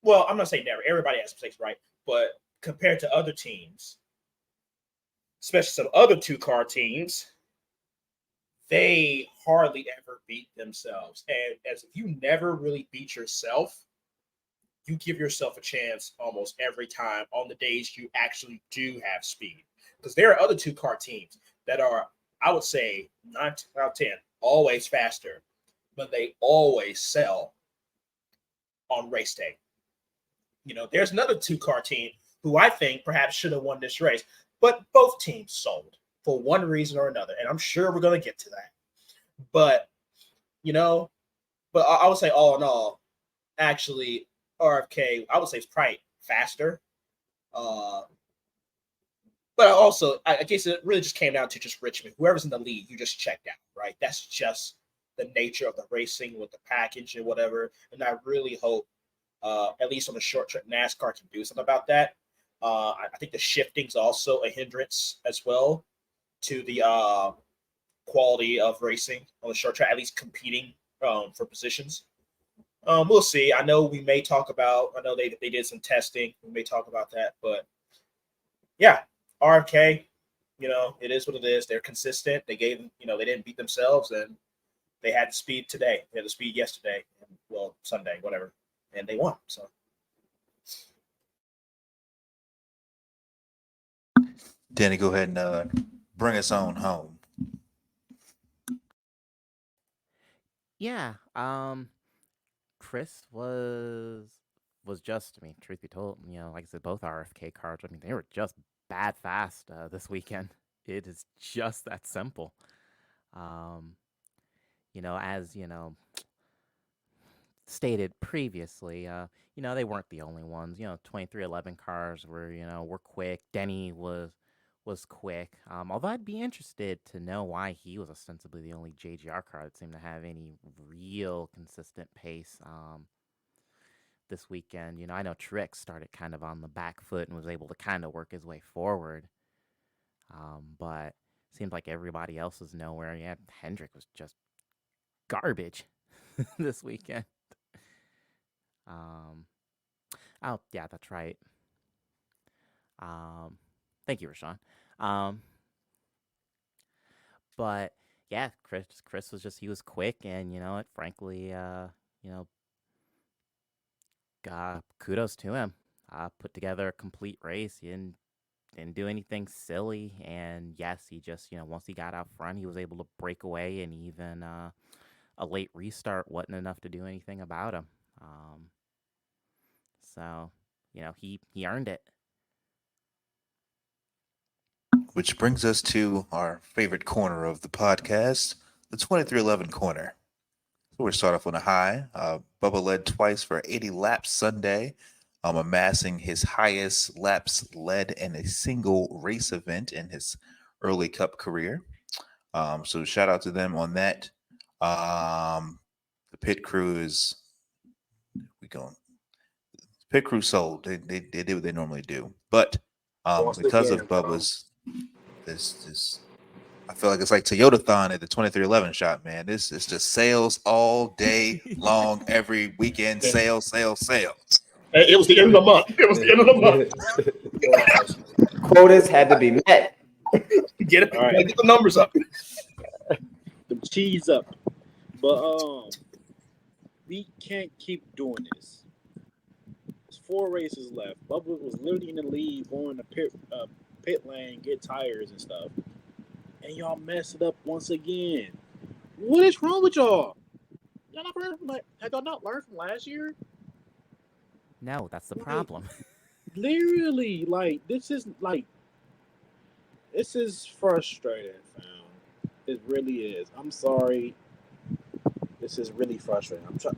I'm not saying never. Everybody has mistakes, right? But compared to other teams, especially some other two-car teams, they hardly ever beat themselves. And as if you never really beat yourself, you give yourself a chance almost every time on the days you actually do have speed. Because there are other two-car teams that are, I would say, 9 out of 10, always faster, but they always sell on race day. There's another two-car team who I think perhaps should have won this race, but both teams sold for one reason or another, and I'm sure we're going to get to that. But, I would say all in all, actually, RFK, I would say it's probably faster. But also, I guess it really just came down to just Richmond. Whoever's in the lead, you just checked out, right? That's just the nature of the racing with the package and whatever. And I really hope, at least on the short track, NASCAR can do something about that. I think the shifting's also a hindrance as well to the quality of racing on the short track, at least competing for positions. We'll see. I know they did some testing. We may talk about that, but yeah, RFK, it is what it is. They're consistent. They they didn't beat themselves, and they had the speed today. They had the speed yesterday, Sunday, whatever, and they won. So. Danny, go ahead and bring us on home. Yeah. Chris was just, truth be told, like I said, both RFK cards, they were just bad fast this weekend. It is just that simple. As stated previously, they weren't the only ones. 2311 cars were quick. Denny was quick. Although I'd be interested to know why he was ostensibly the only JGR car that seemed to have any real consistent pace this weekend. I know Trix started kind of on the back foot and was able to kind of work his way forward. But it seemed like everybody else was nowhere. Yeah, Hendrick was just garbage this weekend. Oh, yeah, that's right. Thank you, Rashawn. But yeah, Chris was he was quick, and frankly, kudos to him. Put together a complete race. He didn't do anything silly, and yes, he just once he got out front, he was able to break away, and even a late restart wasn't enough to do anything about him. So he earned it. Which brings us to our favorite corner of the podcast, the 2311 corner. So we start off on a high. Bubba led twice for 80 laps Sunday, amassing his highest laps led in a single race event in his early Cup career. So shout out to them on that. The pit crew is pit crew sold. They did what they normally do, but because of Bubba's this I feel like it's like Toyotathon at the 2311 shop, man. This is just sales all day long, every weekend, sales. It was the end of the month. Quotas had to be met. Get it. Right. Get the numbers up. The cheese up. But we can't keep doing this. It's 4 races left. Bubba was literally in the lead, going to pit lane, get tires and stuff, and y'all messed it up once again. What is wrong with y'all? Y'all not learned from have y'all not learned from last year? No, that's the Like, problem. literally, this is frustrating, fam. It really is. I'm sorry. This is really frustrating. I'm trying.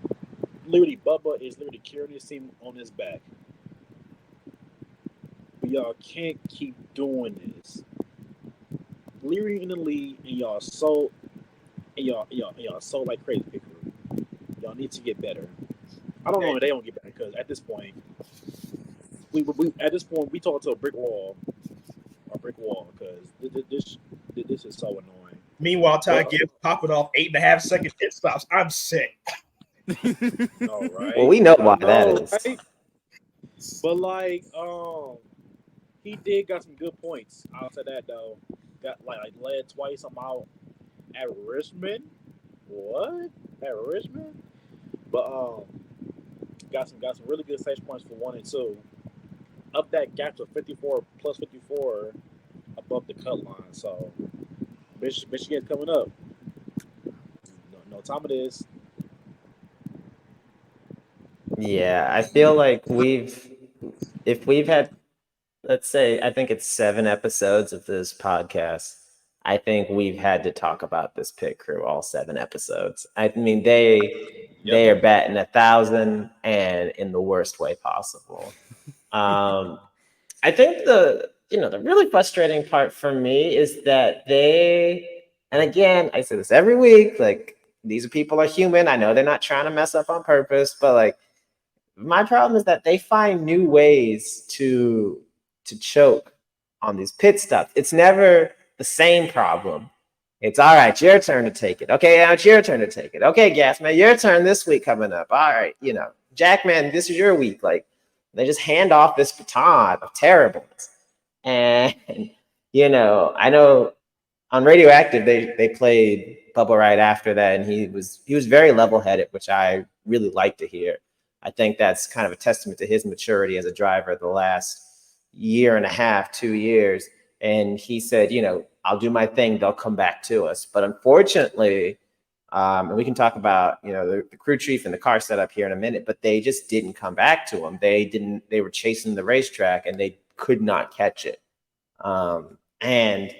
Literally, Bubba is literally carrying this team on his back. But y'all can't keep doing this. Literally in the lead, and y'all so like crazy. Y'all need to get better. I don't know if they don't get better because at this point, we talk to a brick wall because this is so annoying. Meanwhile, Ty But Gibbs popping off 8.5 second pit stops. I'm sick. all right. Well, we know why I that know, is. right? But he did got some good points. I'll say that though. Got like led twice. I'm out at Richmond. What at Richmond? But got some really good stage points for 1 and 2. Up that gap to 54 plus 54 above the cut line. So Michigan's coming up. No time it is. Yeah, I feel like if we've had, let's say, I think it's 7 episodes of this podcast. I think we've had to talk about this pit crew all 7 episodes. I mean, they are batting 1,000 and in the worst way possible. I think the really frustrating part for me is that and again, I say this every week, like these people are human. I know they're not trying to mess up on purpose, but like my problem is that they find new ways to choke on these pit stops. It's never the same problem. It's all right, your turn to take it. Okay, now it's your turn to take it. Okay, Gasman, your turn this week coming up. All right, Jackman, this is your week. Like they just hand off this baton of terribleness. And I know on Radioactive they played Bubba right after that, and he was very level-headed, which I really like to hear. I think that's kind of a testament to his maturity as a driver the last year and a half, 2 years. And he said, I'll do my thing. They'll come back to us. But unfortunately, and we can talk about, the crew chief and the car setup here in a minute, but they just didn't come back to him. They were chasing the racetrack and they could not catch it. And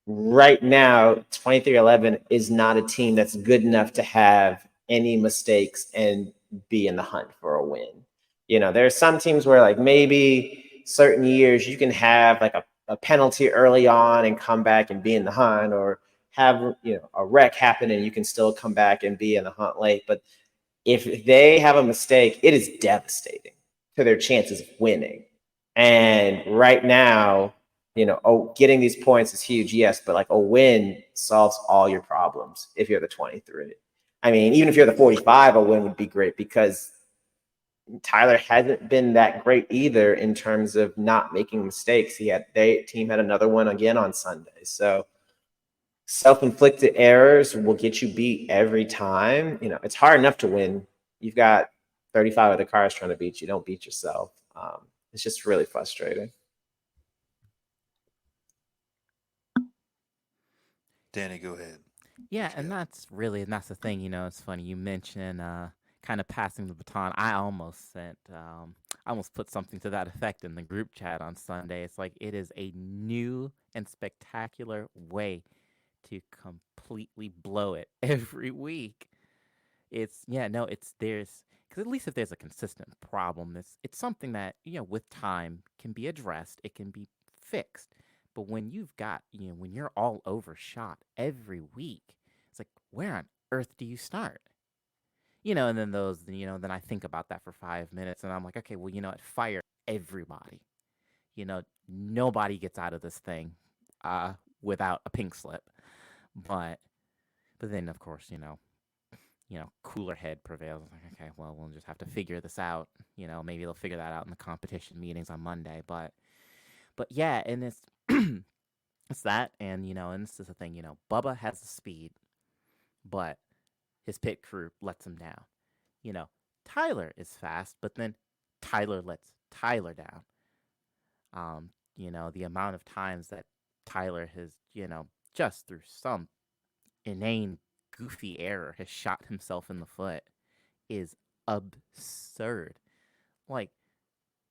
right now, 2311 is not a team that's good enough to have any mistakes and be in the hunt for a win. There are some teams where like maybe certain years you can have like a penalty early on and come back and be in the hunt, or have a wreck happen and you can still come back and be in the hunt late. But if they have a mistake, it is devastating to their chances of winning. And right now, getting these points is huge, yes, but like a win solves all your problems if you're the 23. I mean, even if you're the 45, a win would be great because Tyler hasn't been that great either in terms of not making mistakes. Team had another one again on Sunday. So self-inflicted errors will get you beat every time. It's hard enough to win. You've got 35 other cars trying to beat you. Don't beat yourself. It's just really frustrating. Danny, go ahead. Yeah, and that's the thing, it's funny. You mentioned kind of passing the baton. I almost put something to that effect in the group chat on Sunday. It's like it is a new and spectacular way to completely blow it every week. There's because at least if there's a consistent problem, it's something that with time can be addressed. It can be fixed. But when you've got when you're all overshot every week, it's like where on earth do you start? And then then I think about that for 5 minutes, and I'm like, okay, well, fire everybody. Nobody gets out of this thing without a pink slip. But then of course, cooler head prevails. Like, okay, well, we'll just have to figure this out. Maybe they'll figure that out in the competition meetings on Monday. But yeah, and it's it's that, and and this is the thing. Bubba has the speed, but his pit crew lets him down. Tyler is fast, but then Tyler lets Tyler down. The amount of times that Tyler has, just through some inane, goofy error, has shot himself in the foot is absurd. Like,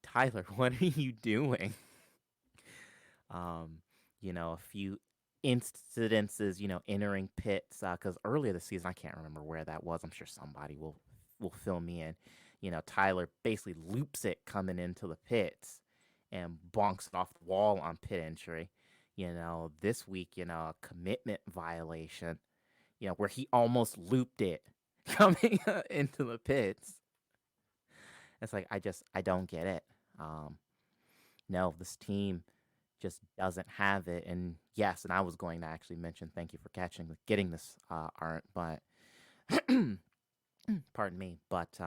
Tyler, what are you doing? A few incidences, entering pits, because earlier this season, I can't remember where that was. I'm sure somebody will fill me in. Tyler basically loops it coming into the pits and bonks it off the wall on pit entry. This week, a commitment violation, where he almost looped it coming into the pits. It's like, I don't get it. No, this team just doesn't have it. And yes, and I was going to actually mention, thank you for getting this, Art, but pardon me, but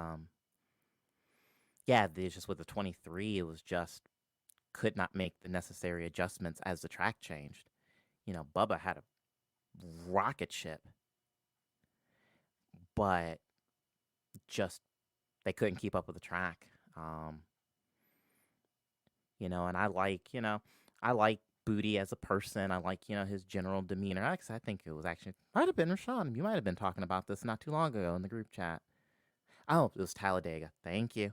yeah, there's just with the 23, it was just could not make the necessary adjustments as the track changed. Bubba had a rocket ship, but just they couldn't keep up with the track. And I like Booty as a person. I like, his general demeanor. I think it was actually, might have been Rashawn. You might have been talking about this not too long ago in the group chat. Oh, it was Talladega. Thank you.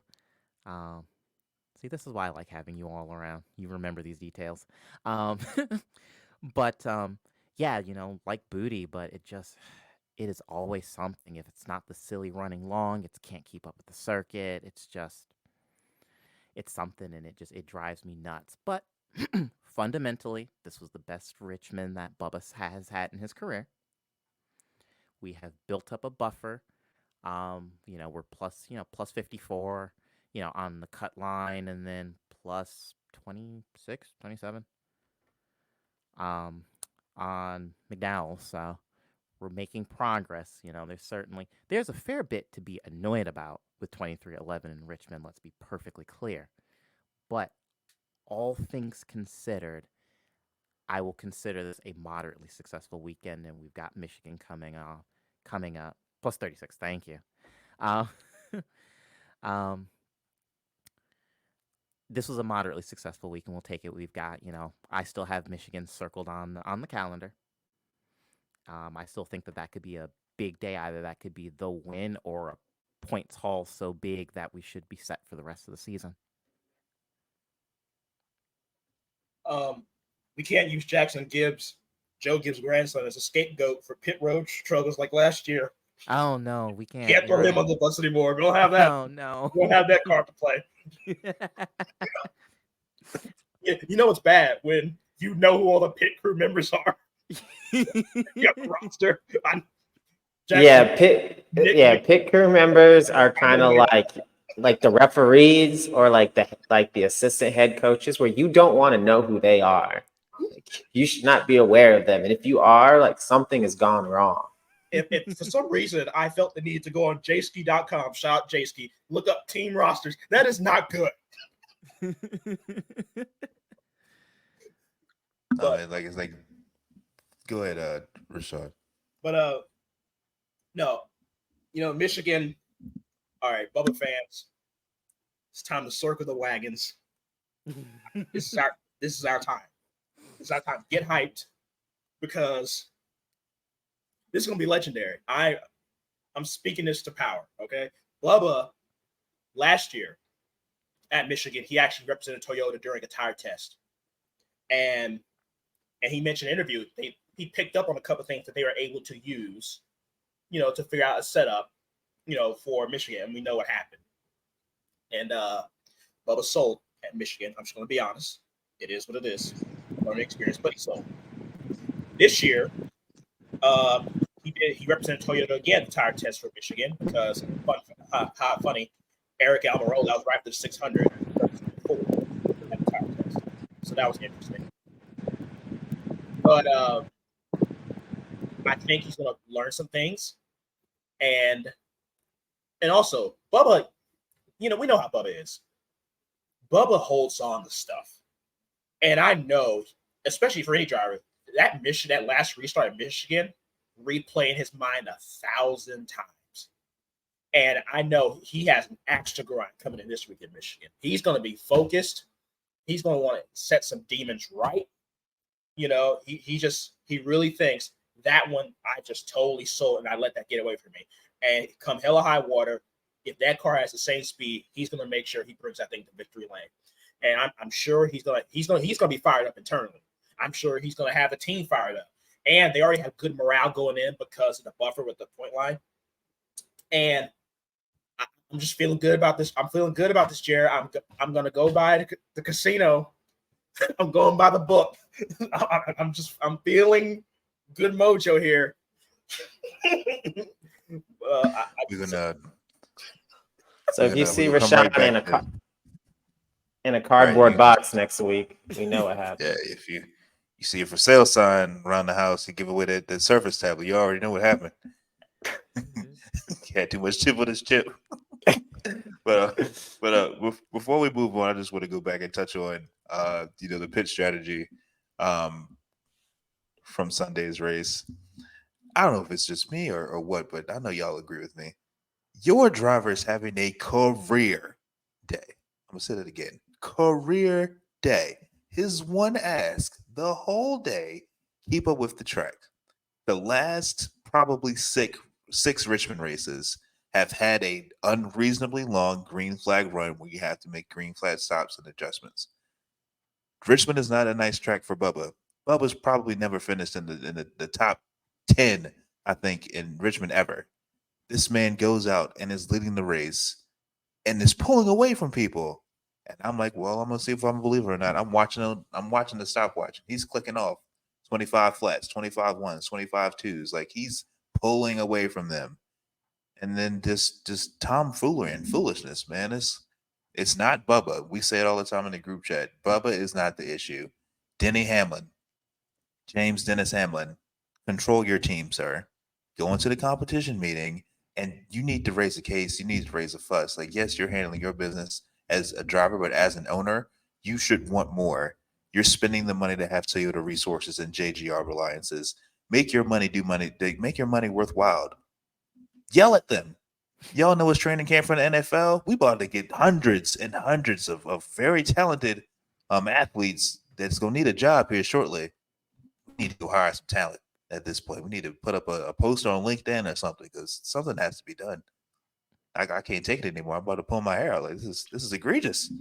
See, this is why I like having you all around. You remember these details. But, yeah, like Booty, but it is always something. If it's not the silly running long, it can't keep up with the circuit. It's something, and it drives me nuts. But fundamentally, this was the best Richmond that Bubba has had in his career. We have built up a buffer. We're plus 54, on the cut line, and then plus 26, 27 on McDowell. So we're making progress. There's a fair bit to be annoyed about with 23-11 in Richmond, let's be perfectly clear. But all things considered, I will consider this a moderately successful weekend, and we've got Michigan coming up. Plus 36, thank you. This was a moderately successful week, and we'll take it. We've got, I still have Michigan circled on the calendar. I still think that could be a big day. Either that could be the win or a points haul so big that we should be set for the rest of the season. We can't use Jackson Gibbs, Joe Gibbs' grandson, as a scapegoat for pit road struggles like last year. Oh no, we can't. Can't throw him on the bus anymore. We don't have that. Oh no, we don't have that card to play. Yeah, what's bad when you know who all the pit crew members are. You got the roster. Pit crew members are kind of like the referees or like the assistant head coaches, where you don't want to know who they are. You should not be aware of them, and if you are, something has gone wrong. If for some reason I felt the need to go on jski.com, shout out Jski, look up team rosters, that is not good. It's like, go ahead, Rashad. But no, Michigan. All right, Bubba fans, it's time to circle the wagons. This is our time. It's our time. Get hyped, because this is gonna be legendary. I'm speaking this to power. Okay, Bubba last year at Michigan, he actually represented Toyota during a tire test, and he mentioned in an interview he picked up on a couple of things that they were able to use, to figure out a setup, for Michigan, and we know what happened. And Bubba sold at Michigan. I'm just going to be honest. It is what it is. Learning experience, but he sold. This year, he represented Toyota again the tire test for Michigan, because funny, Eric Almirola was right after 600 at the tire test, so that was interesting. But I think he's going to learn some things, and also Bubba, we know how Bubba is. Bubba holds on to stuff, and I know, especially for any driver, that last restart at Michigan, replaying his mind 1,000 times. And I know he has an axe to grind coming in this week in Michigan. He's going to be focused. He's going to want to set some demons right. You know, he really thinks that one I just totally sold and I let that get away from me. And come hell or high water, if that car has the same speed, he's going to make sure he brings that thing to victory lane. And I'm sure he's going to be fired up internally. I'm sure he's going to have the team fired up. And they already have good morale going in because of the buffer with the point line. And I'm just feeling good about this. I'm feeling good about this, Jared. I'm going to go by the casino. I'm going by the book. I'm feeling good mojo here. We're gonna. So if you see we'll come Rashawn right back in a cardboard you- box next week, we know what happened. Yeah, if you see a for sale sign around the house, you give away the Surface tablet. You already know what happened. He had too much chip on his chip. but before we move on, I just want to go back and touch on the pit strategy from Sunday's race. I don't know if it's just me or what, but I know y'all agree with me. Your driver is having a career day. I'm gonna say that again. Career day. His one ask the whole day, keep up with the track. The last probably six Richmond races have had a unreasonably long green flag run where you have to make green flag stops and adjustments. Richmond is not a nice track for Bubba. Bubba's probably never finished in the top 10, I think, in Richmond ever. This man goes out and is leading the race and is pulling away from people. And I'm like, well, I'm gonna see if I'm a believer or not. I'm watching the stopwatch. He's clicking off 25 flats, 25 ones, 25 twos. Like he's pulling away from them. And then just tomfoolery and foolishness, man. It's not Bubba. We say it all the time in the group chat. Bubba is not the issue. Denny Hamlin, James Dennis Hamlin, control your team, sir. Go into the competition meeting and you need to raise a case. You need to raise a fuss. Like, yes, you're handling your business as a driver, but as an owner, you should want more. You're spending the money to have Toyota resources and JGR reliances. Make your money do money. Make your money worthwhile. Yell at them. Y'all know it's training camp for the NFL. We about to get hundreds and hundreds of very talented athletes that's going to need a job here shortly. We need to go hire some talent at this point. We need to put up a poster on LinkedIn or something because something has to be done. I can't take it anymore. I'm about to pull my hair out. Like this is egregious.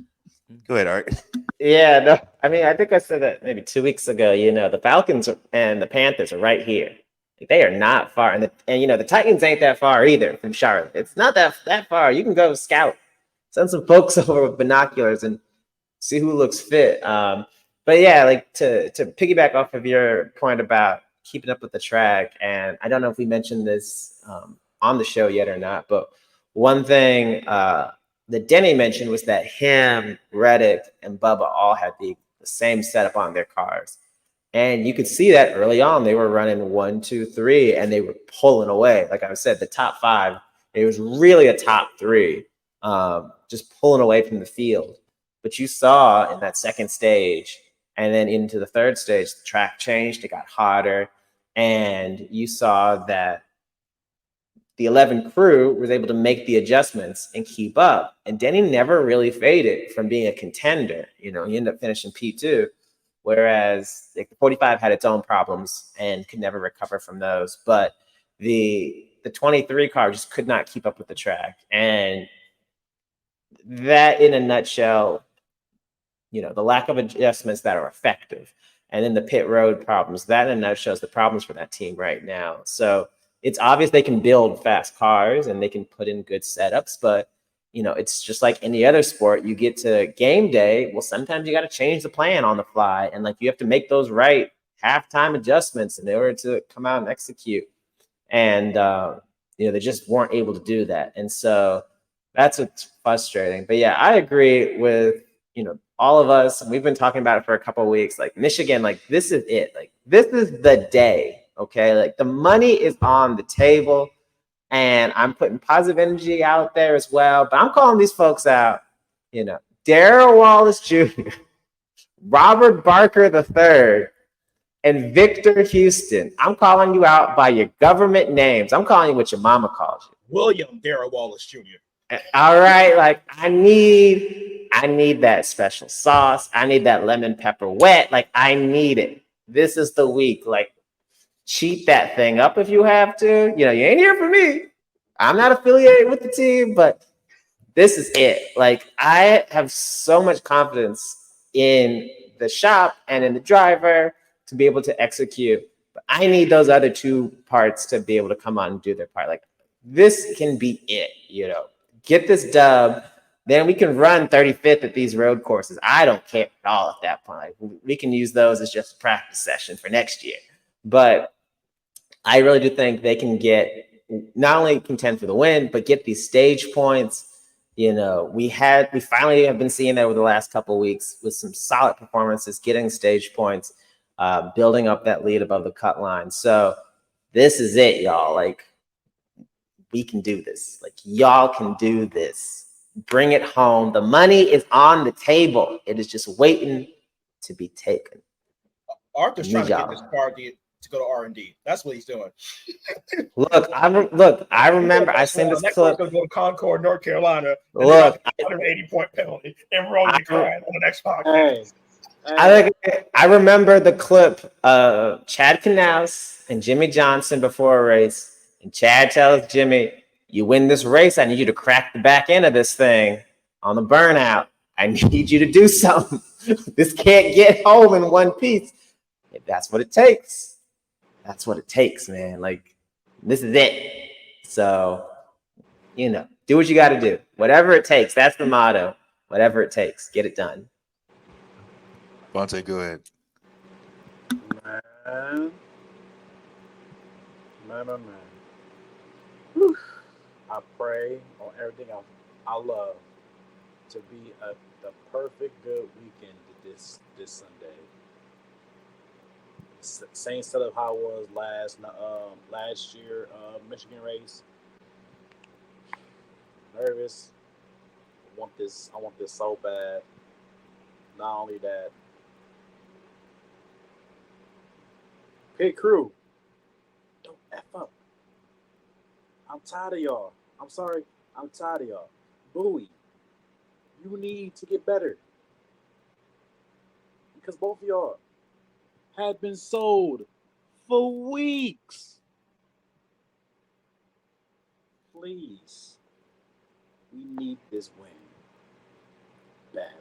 Go ahead, Art. Yeah, no, I mean, I think I said that maybe 2 weeks ago. The Falcons and the Panthers are right here. Like, they are not far, and the Titans ain't that far either from Charlotte. It's not that far. You can go scout, send some folks over with binoculars, and see who looks fit. But yeah, like to piggyback off of your point about keeping up with the track, and I don't know if we mentioned this on the show yet or not, but one thing that Denny mentioned was that him, Reddick, and Bubba all had the same setup on their cars. And you could see that early on. They were running 1, 2, 3, and they were pulling away. Like I said, the top 5, it was really a top 3, just pulling away from the field. But you saw in that second stage and then into the third stage, the track changed. It got hotter. And you saw that the 11 crew was able to make the adjustments and keep up. And Denny never really faded from being a contender. He ended up finishing P2. Whereas the 45 had its own problems and could never recover from those. But the 23 car just could not keep up with the track. And that, in a nutshell, the lack of adjustments that are effective. And then the pit road problems, that in a nutshell is the problems for that team right now. So it's obvious they can build fast cars and they can put in good setups, but it's just like any other sport. You get to game day. Well, sometimes you got to change the plan on the fly. And you have to make those right halftime adjustments in order to come out and execute. And, they just weren't able to do that. And so that's what's frustrating. But yeah, I agree with, all of us. And we've been talking about it for a couple of weeks. Like Michigan, this is it. This is the day. Okay. The money is on the table. And I'm putting positive energy out there as well. But I'm calling these folks out, Darrell Wallace Jr., Robert Barker III, and Victor Houston. I'm calling you out by your government names. I'm calling you what your mama calls you. William Darrell Wallace Jr. All right, like I need that special sauce. I need that lemon pepper wet. Like I need it. This is the week. Like cheat that thing up if you have to. You ain't here for me. I'm not affiliated with the team, but this is it. Like I have so much confidence in the shop and in the driver to be able to execute. But I need those other two parts to be able to come on and do their part. Like this can be it, Get this dub, then we can run 35th at these road courses. I don't care at all at that point. Like, we can use those as just a practice session for next year. But I really do think they can get not only contend for the win, but get these stage points. We finally have been seeing that over the last couple of weeks with some solid performances, getting stage points, building up that lead above the cut line. So this is it, y'all. Like, we can do this. Like, y'all can do this. Bring it home. The money is on the table. It is just waiting to be taken. Arthur's trying to get this car to go to R&D. That's what he's doing. I remember I seen this clip. Going to go to Concord, North Carolina. Look, 180-point penalty, and we're only crying on the next podcast. I remember the clip of Chad Knaus and Jimmy Johnson before a race. And Chad tells Jimmy, you win this race, I need you to crack the back end of this thing on the burnout. I need you to do something. This can't get home in one piece. If that's what it takes. That's what it takes, man. Like, this is it. So, do what you got to do. Whatever it takes. That's the motto. Whatever it takes. Get it done. Bonte, go ahead. Man. Whew. I pray on everything I love to be the perfect good weekend this Sunday. Same set of how it was last year Michigan race. Nervous. I want this so bad. Not only that, pit crew, don't F up. I'm tired of y'all. I'm sorry. I'm tired of y'all. Bowie, you need to get better. Because both of y'all had been sold for weeks. Please. We need this win. Bad.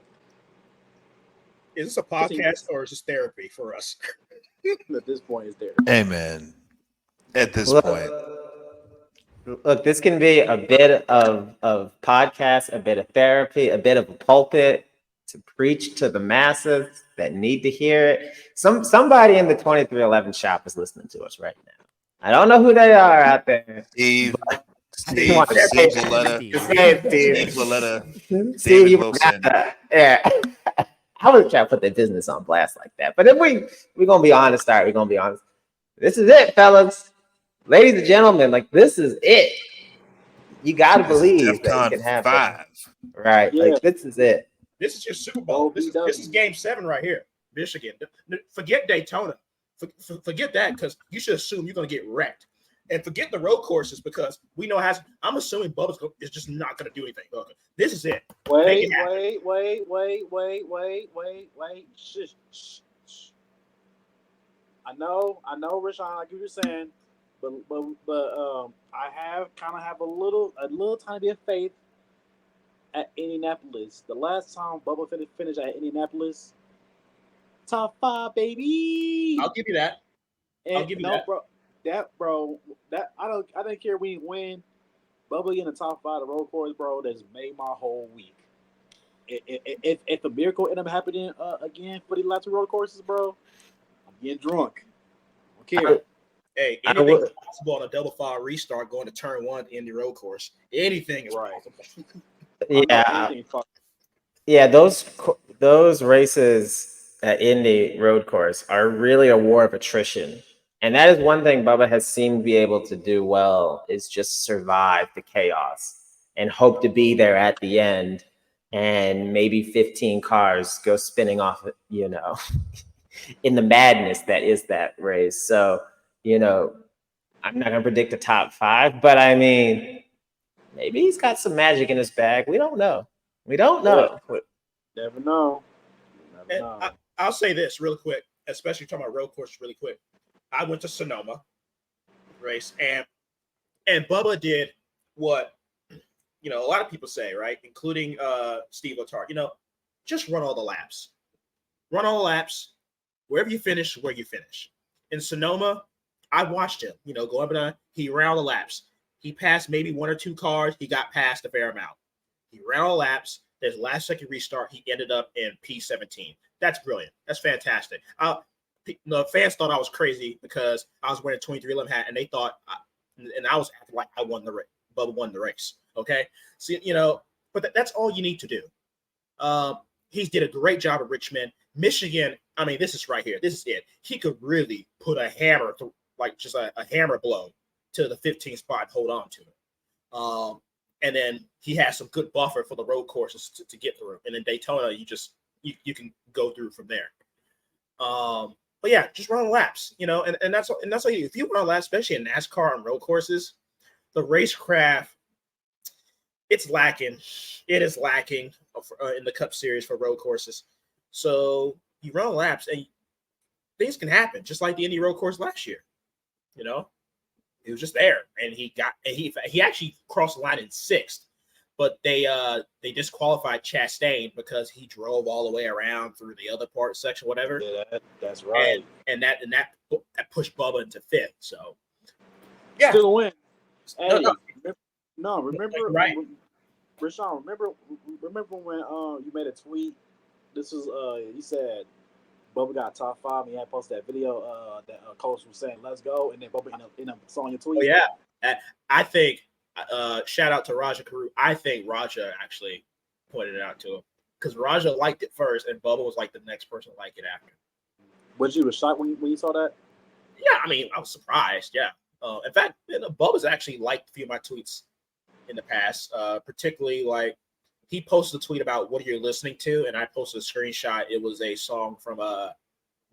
Is this a podcast or is this therapy for us? At this point, it's therapy. Hey, man. At this point. Look, this can be a bit of podcast, a bit of therapy, a bit of a pulpit to preach to the masses that need to hear it. Somebody in the 2311 shop is listening to us right now. I don't know who they are out there. Steve David Wilson. Yeah. I wasn't trying to put their business on blast like that. But if we're going to be honest, all right, we're going to be honest. This is it, fellas. Ladies and gentlemen, like, this is it. You got to believe that you can have 5. Right. Yeah. Like, this is it. This is your Super Bowl. This is game 7 right here. Michigan. Forget Daytona. Forget that, because you should assume you're going to get wrecked. And forget the road courses, because we know I'm assuming Bubba's is just not going to do anything. Okay. This is it. Wait. Shh. I know, Rashawn, I get what you're saying, but I have a little tiny bit of faith at Indianapolis. The last time Bubba finished at Indianapolis, top 5, baby. I'll give you that. Bro. That I don't care when you win. Bubba in the top 5 of the road course, bro. That's made my whole week. If a miracle ended up happening again for the last 2 road courses, bro, I'm getting drunk. I don't care. Hey, anything's possible on a double file restart going to turn 1 in the road course. Anything is possible. Yeah, those races at Indy road course are really a war of attrition. And that is one thing Bubba has seemed to be able to do well, is just survive the chaos and hope to be there at the end, and maybe 15 cars go spinning off, in the madness that is that race. So, I'm not going to predict a top 5, but I mean, maybe he's got some magic in his bag. We don't know. We don't know. Never know. Never And know. I'll say this real quick, especially talking about road courses really quick. I went to Sonoma race, and Bubba did what a lot of people say, right? Including Steve Letarte. Just run all the laps. Run all the laps. Wherever you finish, where you finish. In Sonoma, I watched him, go up and down. He ran all the laps. He passed maybe one or two cars. He got past a fair amount. He ran all the laps. His last second restart, he ended up in P17. That's brilliant. That's fantastic. The fans thought I was crazy because I was wearing a 2311 hat, and they thought, and I was acting like I won the race. Bubba won the race. Okay, so but that's all you need to do. He's did a great job at Richmond, Michigan. I mean, this is right here. This is it. He could really put a hammer through, like just a hammer blow to the 15th spot and hold on to it. And then he has some good buffer for the road courses to get through. And in Daytona, you can go through from there. But yeah, just run laps, and that's all you do. If you run laps, especially in NASCAR and road courses, the racecraft, it's lacking. It is lacking in the Cup Series for road courses. So you run laps and things can happen, just like the Indy road course last year. He was just there, and he actually crossed the line in 6th, but they disqualified Chastain because he drove all the way around through the other part section, whatever. Yeah, that's right. And that pushed Bubba into 5th. So yeah, still win. Hey, remember, right? Rashawn, remember when you made a tweet? This was you said Bubba got top 5, and you had posted that video that coach was saying "Let's go," and then Bubba in a song your tweet. Oh yeah, I think shout out to Raja Karu. I think Raja actually pointed it out to him because Raja liked it first, and Bubba was like the next person to like it after. Was you shocked when you saw that? Yeah, I mean, I was surprised. Yeah, in fact, Bubba's actually liked a few of my tweets in the past, particularly like he posted a tweet about what you're listening to, and I posted a screenshot. It was a song from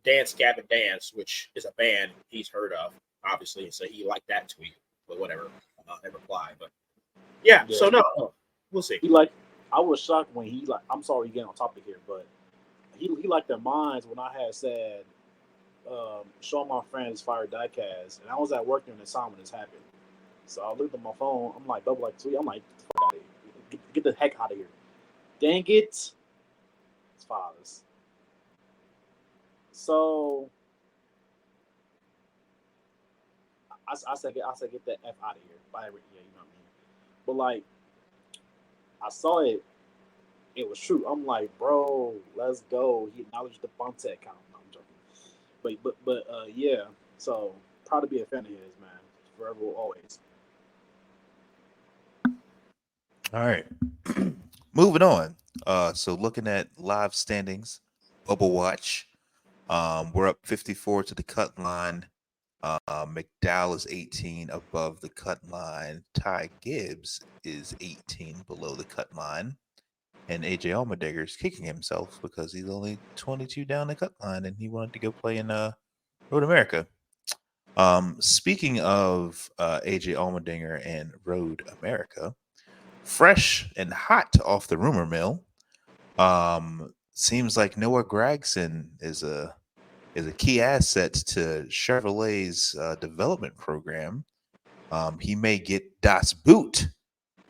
Dance Gavin Dance, which is a band he's heard of, obviously. So he liked that tweet, but whatever. I reply, but yeah. So no, we'll see. I was shocked when he I'm sorry, getting on topic here, but he liked their minds when I had said, "Show my friends fire diecast," and I was at work during the time when this happened. So I looked at my phone. I'm like, Bubba, like, tweet. I'm like, get the fuck out of here. Get the heck out of here. Dang it. It's fathers. So I said, get that F out of here. Yeah, you know what I mean? But like, I saw it. It was true. I'm like, bro, let's go. He acknowledged the Bonte account. No, I'm joking. But yeah. So proud to be a fan of his, man. Forever, always. All right. Moving on. So looking at live standings, Bubble Watch. We're up 54 to the cut line. McDowell is 18 above the cut line. Ty Gibbs is 18 below the cut line. And AJ Allmendinger is kicking himself because he's only 22 down the cut line and he wanted to go play in Road America. Speaking of AJ Allmendinger and Road America, fresh and hot off the rumor mill, seems like Noah Gragson is a key asset to Chevrolet's development program. He may get Das Boot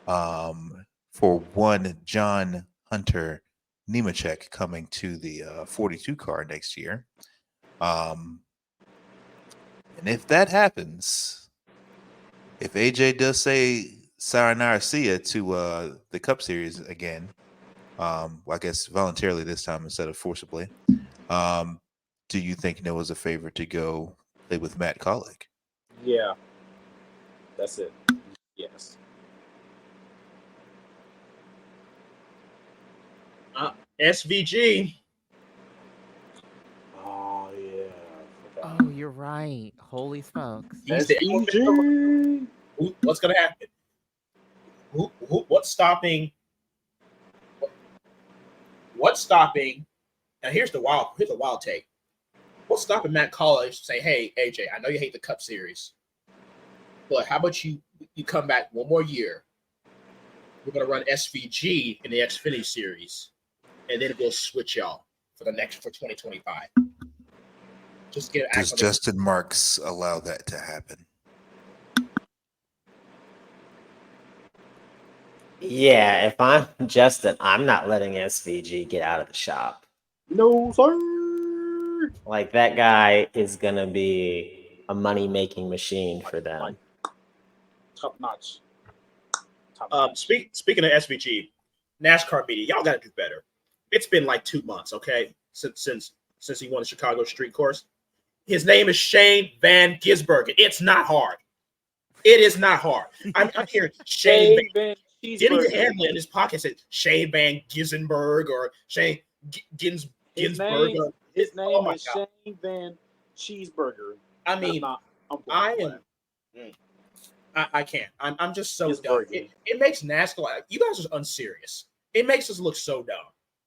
for one John Hunter Nemechek coming to the 42 car next year. And if that happens, if AJ does say sayonara see ya to the Cup Series again, I guess voluntarily this time instead of forcibly, do you think Noah's a favorite to go play with Matt Collick? Yeah. That's it. Yes. SVG. Oh yeah. Oh, you're right. Holy smokes. He's the what's gonna happen? What's stopping? What's stopping? Now here's the wild take. What's stopping Matt College to say, "Hey, AJ, I know you hate the Cup Series, but how about you come back one more year we're gonna run SVG in the Xfinity series, and then we'll switch y'all for 2025. Just get Does Justin Marks allow that to happen? Yeah, if I'm Justin, I'm not letting SVG get out of the shop. No, sir. Like, that guy is gonna be a money-making machine for them. Top notch. Speaking of SVG, NASCAR media, y'all gotta do better. It's been like 2 months, okay, since he won the Chicago Street Course. His name is Shane Van Gisbergen. It's not hard. It is not hard. I'm hearing Shane Van Denny Hamlin in his pocket said Shane Van Gissenberg or Shane Ginsberg. His name is Shane Van Cheeseburger. I mean, I can't. I'm just so dumb. It makes NASCAR, you guys are unserious. It makes us look so dumb.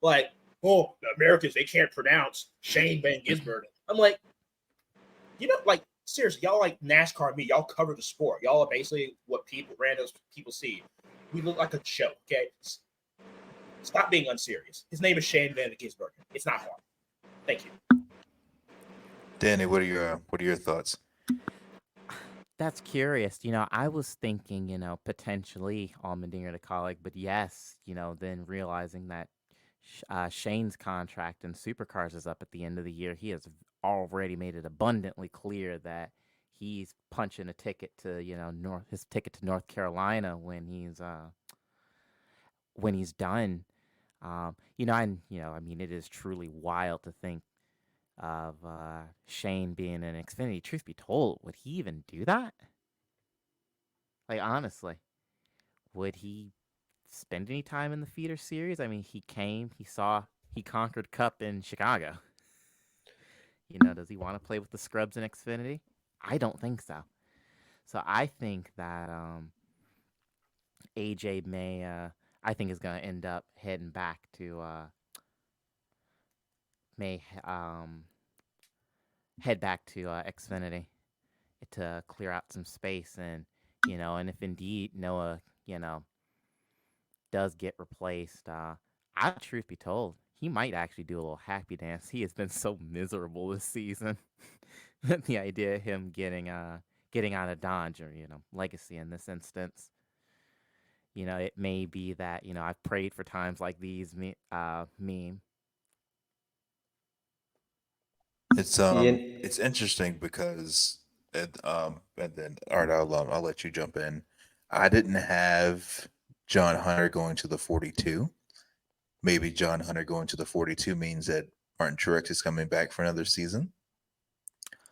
Like, oh, the Americans, they can't pronounce Shane Van Gisbergen. I'm like, like, seriously, y'all like NASCAR me. Y'all cover the sport. Y'all are basically what random people see. We look like a joke, okay? Stop being unserious. His name is Shane Van Gisbergen. It's not hard. Thank you. Danny, what are your thoughts? That's curious. I was thinking, potentially Allmendinger to Colleague, but yes, then realizing that Shane's contract in Supercars is up at the end of the year. He has already made it abundantly clear that he's punching a ticket to, his ticket to North Carolina when he's done. It is truly wild to think of Shane being in Xfinity. Truth be told, would he even do that? Like, honestly, would he spend any time in the feeder series? I mean, he conquered Cup in Chicago. Does he want to play with the scrubs in Xfinity? I don't think so. So I think that AJ I think is going to end up heading back to head back to Xfinity to clear out some space, and and if indeed Noah does get replaced, truth be told, he might actually do a little happy dance. He has been so miserable this season. The idea of him getting out of Dodge, or Legacy in this instance. It may be that I've prayed for times like these. Meme. It's interesting because and then Art, I'll let you jump in. I didn't have John Hunter going to the 42. Maybe John Hunter going to the 42 means that Martin Truex is coming back for another season.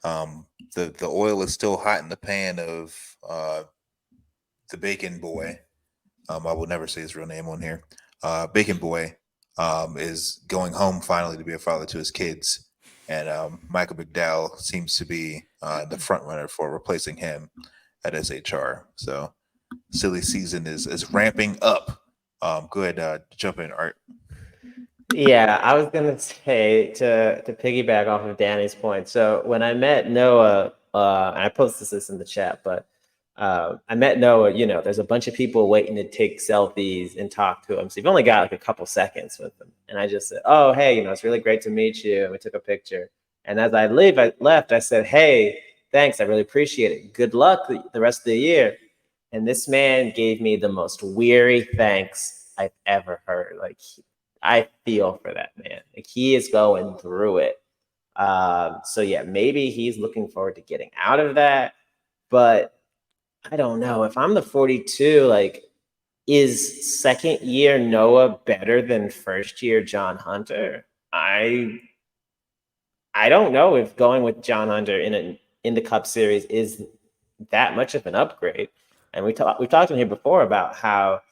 The oil is still hot in the pan of the Bacon Boy. I will never say his real name on here. Bacon Boy is going home finally to be a father to his kids, and Michael McDowell seems to be the front runner for replacing him at SHR. So silly season is ramping up. Go ahead, jump in, Art. Yeah, I was gonna say to piggyback off of Danny's point. So when I met Noah, and I posted this in the chat, but I met Noah. There's a bunch of people waiting to take selfies and talk to him. So you've only got like a couple seconds with him. And I just said, "Oh, hey, it's really great to meet you." And we took a picture. And as I left, I said, "Hey, thanks. I really appreciate it. Good luck the rest of the year." And this man gave me the most weary thanks I've ever heard. Like, I feel for that man. Like, he is going through it. So yeah, maybe he's looking forward to getting out of that. But I don't know. If I'm the 42, like, is second year Noah better than first year John Hunter? I don't know if going with John Hunter in the Cup Series is that much of an upgrade. And we've talked in here before about how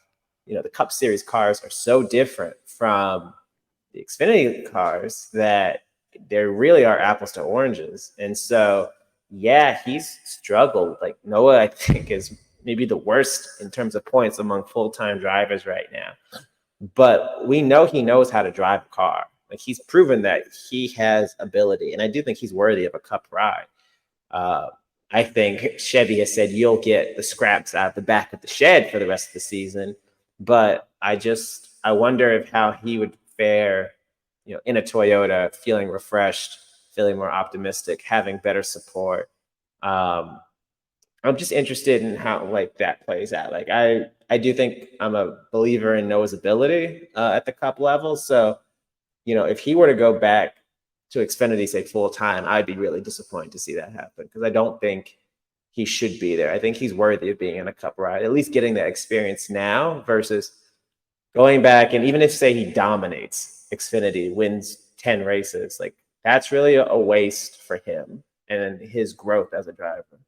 the Cup Series cars are so different from the Xfinity cars that there really are apples to oranges. And so, yeah, he's struggled. Like, Noah, I think, is maybe the worst in terms of points among full-time drivers right now. But we know he knows how to drive a car. Like, he's proven that he has ability. And I do think he's worthy of a Cup ride. I think Chevy has said you'll get the scraps out of the back of the shed for the rest of the season. but I wonder if how he would fare, in a Toyota, feeling refreshed, feeling more optimistic, having better support. Um, I'm just interested in how like that plays out. Like I do think I'm a believer in Noah's ability at the cup level. So if he were to go back to Xfinity say full time, I'd be really disappointed to see that happen because I don't think he should be there. I think he's worthy of being in a cup ride, at least getting that experience now versus going back and even if say he dominates Xfinity, wins 10 races, like that's really a waste for him and his growth as a driver.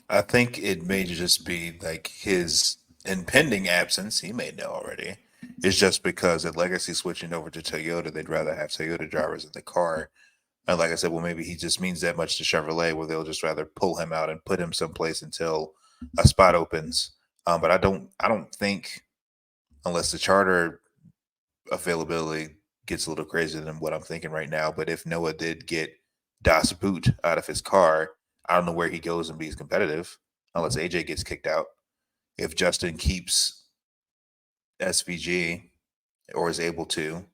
I think it may just be like his impending absence. He may know already. It's just because at Legacy switching over to Toyota, they'd rather have Toyota drivers in the car. And like I said, well, maybe he just means that much to Chevrolet, where they'll just rather pull him out and put him someplace until a spot opens. But I don't think unless the charter availability gets a little crazier than what I'm thinking right now. But if Noah did get Das Boot out of his car, I don't know where he goes and be competitive unless AJ gets kicked out. If Justin keeps SVG or is able to,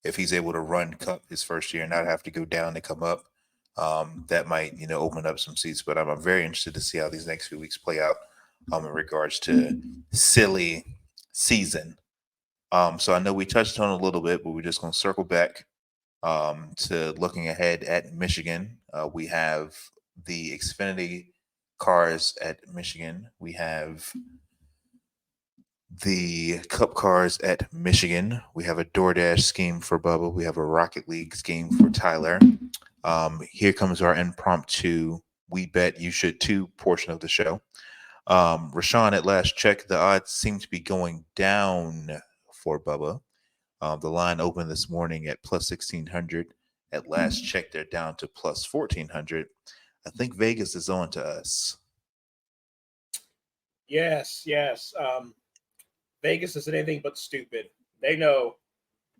if he's able to run Cup his first year and not have to go down and come up, that might open up some seats. But I'm very interested to see how these next few weeks play out in regards to silly season. So I know we touched on it a little bit, but we're just going to circle back to looking ahead at Michigan. We have the Xfinity cars at Michigan. We have the Cup cars at Michigan. We have a DoorDash scheme for Bubba. We have a Rocket League scheme for Tyler. Here comes our impromptu "We Bet You Should Too" portion of the show. Rashawn, at last check, the odds seem to be going down for Bubba. The line opened this morning at plus 1,600. At last check, they're down to plus 1,400. I think Vegas is on to us. Yes. Vegas is anything but stupid. They know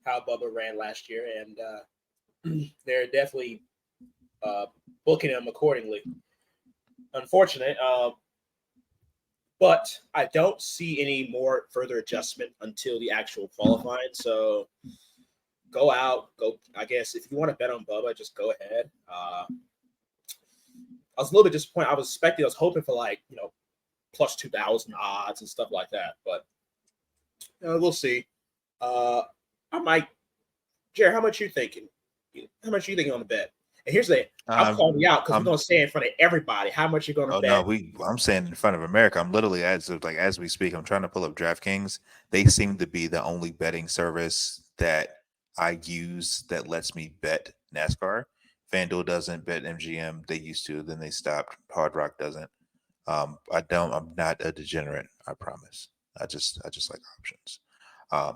how Bubba ran last year, and they're definitely booking him accordingly. Unfortunate, but I don't see any more further adjustment until the actual qualifying. So go. I guess if you want to bet on Bubba, just go ahead. I was a little bit disappointed. I was hoping for plus 2,000 odds and stuff like that, but we'll see. I might, Jared. How much you thinking? How much you thinking on the bet? And here's the I'm calling you out because we're gonna say in front of everybody how much you're gonna bet. No, I'm saying in front of America. I'm literally as we speak, I'm trying to pull up DraftKings. They seem to be the only betting service that I use that lets me bet NASCAR. FanDuel doesn't, bet MGM. They used to, then they stopped. Hard Rock doesn't. I'm not a degenerate, I promise. I just like options.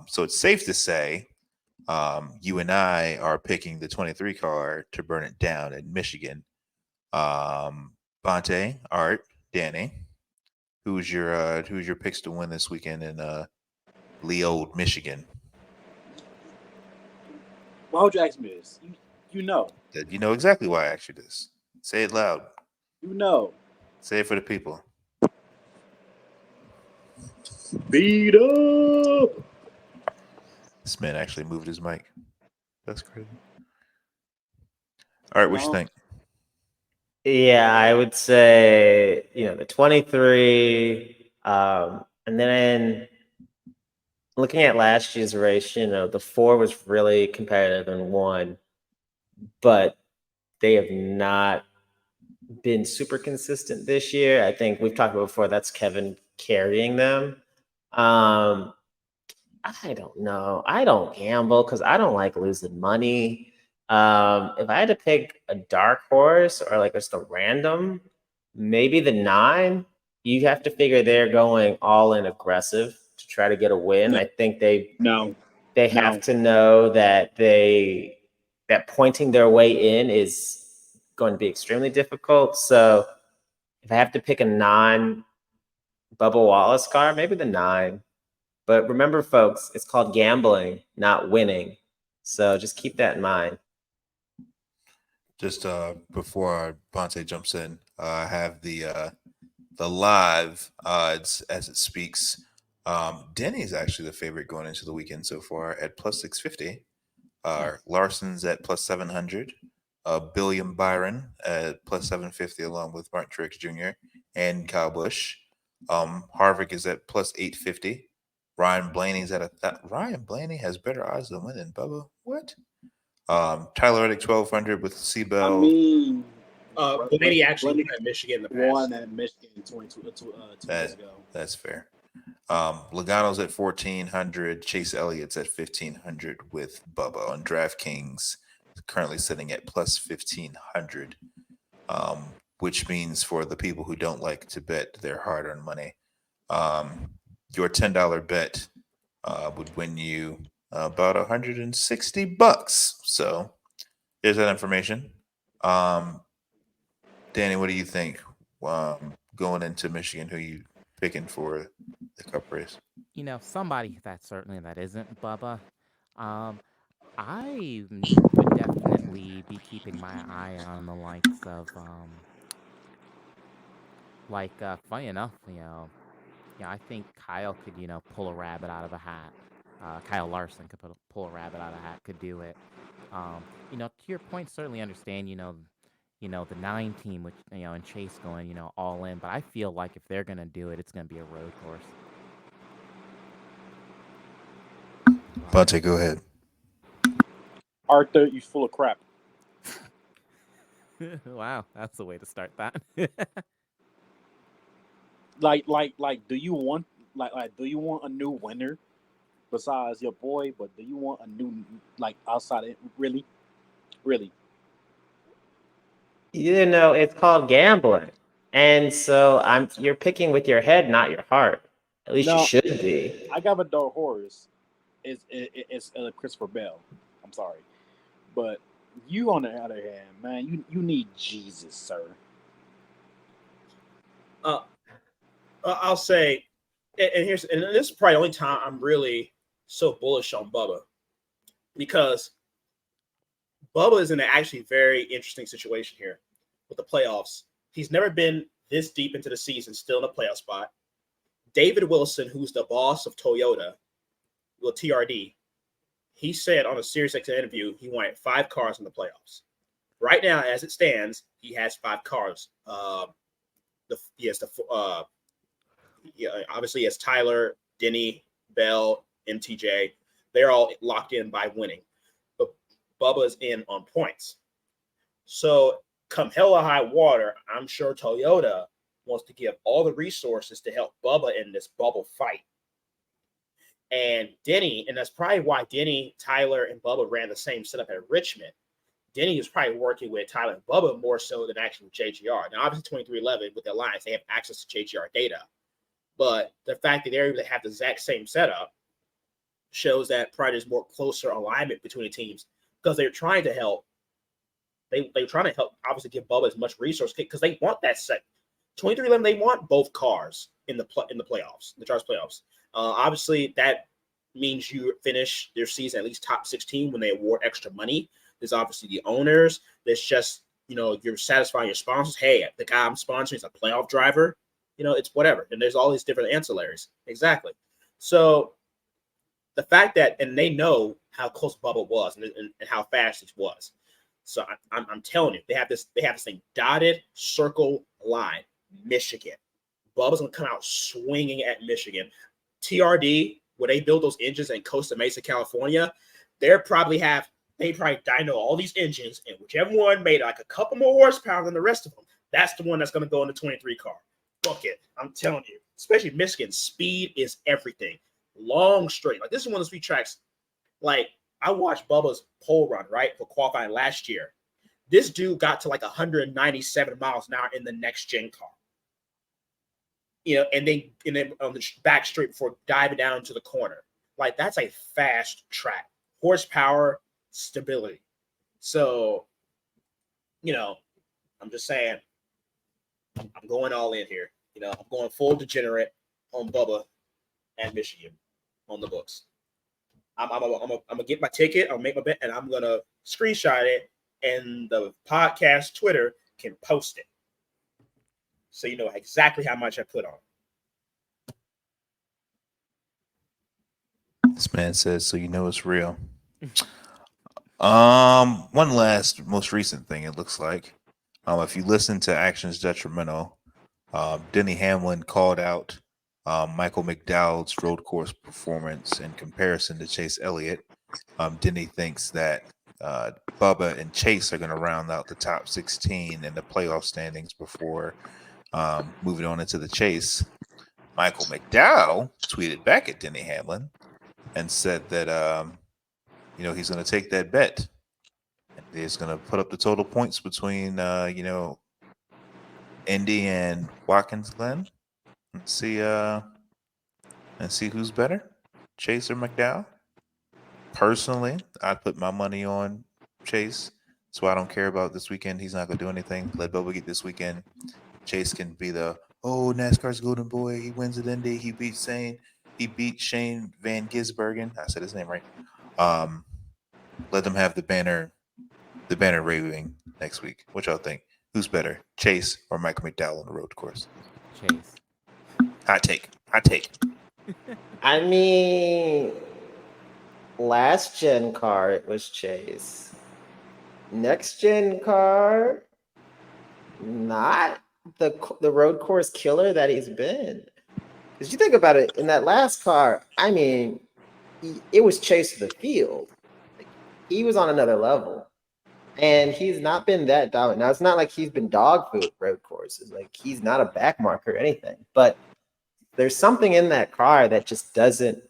So it's safe to say you and I are picking the 23 car to burn it down in Michigan. Bonte, Art, Danny, who's your picks to win this weekend in Leod, Michigan? Why would you ask me this? You know. You know exactly why I asked you this. Say it loud. You know. Say it for the people. Beat up. This man actually moved his mic. That's crazy. All right, what you think? Yeah, I would say, the 23, and then looking at last year's race, the 4 was really competitive and won, but they have not been super consistent this year. I think we've talked about before, that's Kevin carrying them. I don't know. I don't gamble because I don't like losing money. If I had to pick a dark horse or just a random, maybe the 9, you have to figure they're going all in aggressive to try to get a win. I think they have to know that that pointing their way in is going to be extremely difficult. So if I have to pick a non-Bubba Wallace car, maybe the 9. But remember, folks, it's called gambling, not winning. So just keep that in mind. Just before Bonte jumps in, I have the the live odds as it speaks, Denny's actually the favorite going into the weekend so far at plus 650. Larson's at plus 700. Billiam Byron at plus 750, along with Martin Truex Jr. and Kyle Busch. Harvick is at plus 850. Ryan Blaney's at Ryan Blaney has better odds than winning, Bubba. What? Tyler Reddick 1200 with I Seabell. mean, Blaney actually Blaney won at Michigan in the won past. at Michigan 2 years ago. That's fair. Logano's at 1400. Chase Elliott's at 1500 with Bubba on DraftKings, currently sitting at plus 1500. Which means for the people who don't like to bet their hard-earned money, your $10 bet would win you about $160. So there's that information. Danny, what do you think going into Michigan? Who you picking for the Cup race? You know, somebody that isn't Bubba. I would definitely be keeping my eye on the likes of funny enough, I think Kyle could, pull a rabbit out of a hat. Kyle Larson could pull a rabbit out of a hat, could do it. To your point, certainly understand, the 9 team, which, and Chase going, all in. But I feel like if they're going to do it, it's going to be a road course. Bonte, go ahead. Arthur, you full of crap. Wow, that's the way to start that. Like, do you want a new winner besides your boy? But do you want a new outside it? Really? It's called gambling. And so you're picking with your head, not your heart. At least you should be. I got a dark horse. It's Christopher Bell. I'm sorry. But you, on the other hand, man, you need Jesus, sir. I'll say, and this is probably the only time I'm really so bullish on Bubba, because Bubba is in an actually very interesting situation here with the playoffs. He's never been this deep into the season, still in a playoff spot. David Wilson, who's the boss of Toyota, TRD, he said on a SiriusXM interview he wanted 5 cars in the playoffs. Right now, as it stands, he has 5 cars. Obviously, as Tyler, Denny, Bell, MTJ, they're all locked in by winning. But Bubba's in on points. So come hell or high water, I'm sure Toyota wants to give all the resources to help Bubba in this bubble fight. And Denny, and that's probably why Denny, Tyler, and Bubba ran the same setup at Richmond. Denny is probably working with Tyler and Bubba more so than actually with JGR. Now, obviously, 2311 with the Alliance, they have access to JGR data. But the fact that they're able to have the exact same setup shows that probably there's more closer alignment between the teams, because they're trying to help. They're trying to help, obviously, give Bubba as much resource, because they want that set. 2311, they want both cars in the playoffs, the Chargers playoffs. Obviously, that means you finish their season at least top 16 when they award extra money. There's obviously the owners. There's just, you're satisfying your sponsors. Hey, the guy I'm sponsoring is a playoff driver. It's whatever. And there's all these different ancillaries. Exactly. So the fact that, and they know how close Bubba was and how fast it was. So I'm telling you, they have this thing dotted circle line, Michigan. Bubba's going to come out swinging at Michigan. TRD, where they build those engines in Costa Mesa, California, they probably dyno all these engines, and whichever one made like a couple more horsepower than the rest of them, that's the one that's going to go in the 23 car. Book it. I'm telling you, especially Michigan, speed is everything. Long straight. Like, this is one of the street tracks. Like, I watched Bubba's pole run, right, for qualifying last year. This dude got to like 197 miles an hour in the next gen car. And then on the back straight before diving down into the corner. Like, that's a fast track. Horsepower, stability. So, I'm just saying, I'm going all in here. I'm going full degenerate on Bubba and Michigan on the books. I'm gonna get my ticket. I'll make my bet, and I'm gonna screenshot it, and the podcast Twitter can post it. so you know exactly how much I put on. This man says, so you know it's real. One last, most recent thing it looks like. If you listen to Actions Detrimental, Denny Hamlin called out Michael McDowell's road course performance in comparison to Chase Elliott. Denny thinks that Bubba and Chase are going to round out the top 16 in the playoff standings before moving on into the chase. Michael McDowell tweeted back at Denny Hamlin and said that he's going to take that bet. And he's going to put up the total points between Indy and Watkins Glen and see who's better, Chase or McDowell. Personally, I'd put my money on Chase. So I don't care about this weekend. He's not going to do anything. Let Bubba get this weekend. Chase can be the NASCAR's golden boy. He wins at Indy. He beat Shane Van Gisbergen. I said his name right. Let them have the banner raving next week. What y'all think? Who's better, Chase or Michael McDowell on the road course? Chase. Hot take. I mean, last gen car it was Chase. Next gen car, not the road course killer that he's been. Because you think about it, in that last car, I mean, it was Chase to the field. Like, he was on another level. And he's not been that dominant. Now, it's not like he's been dog food road courses. Like, he's not a back marker or anything. But there's something in that car that just doesn't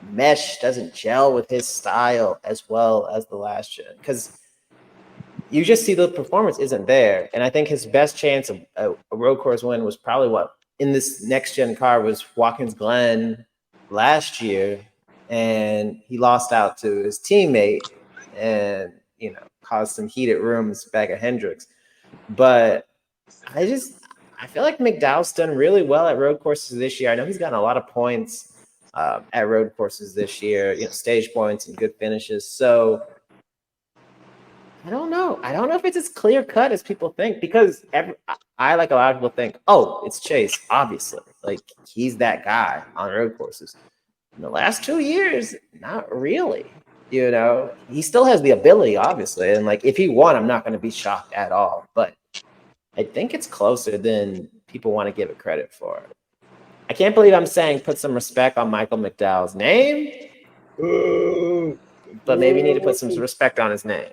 mesh, doesn't gel with his style as well as the last gen. Because you just see the performance isn't there. And I think his best chance of a road course win was probably what in this next gen car was Watkins Glen last year. And he lost out to his teammate and, caused some heated rooms back at Hendricks. But I feel like McDowell's done really well at road courses this year. I know he's gotten a lot of points at road courses this year, stage points and good finishes. So I don't know. I don't know if it's as clear cut as people think, because I, like a lot of people, think, it's Chase, obviously. Like, he's that guy on road courses. In the last 2 years, not really. He still has the ability, obviously. And, like, if he won, I'm not going to be shocked at all. But I think it's closer than people want to give it credit for. I can't believe I'm saying put some respect on Michael McDowell's name. But maybe you need to put some respect on his name.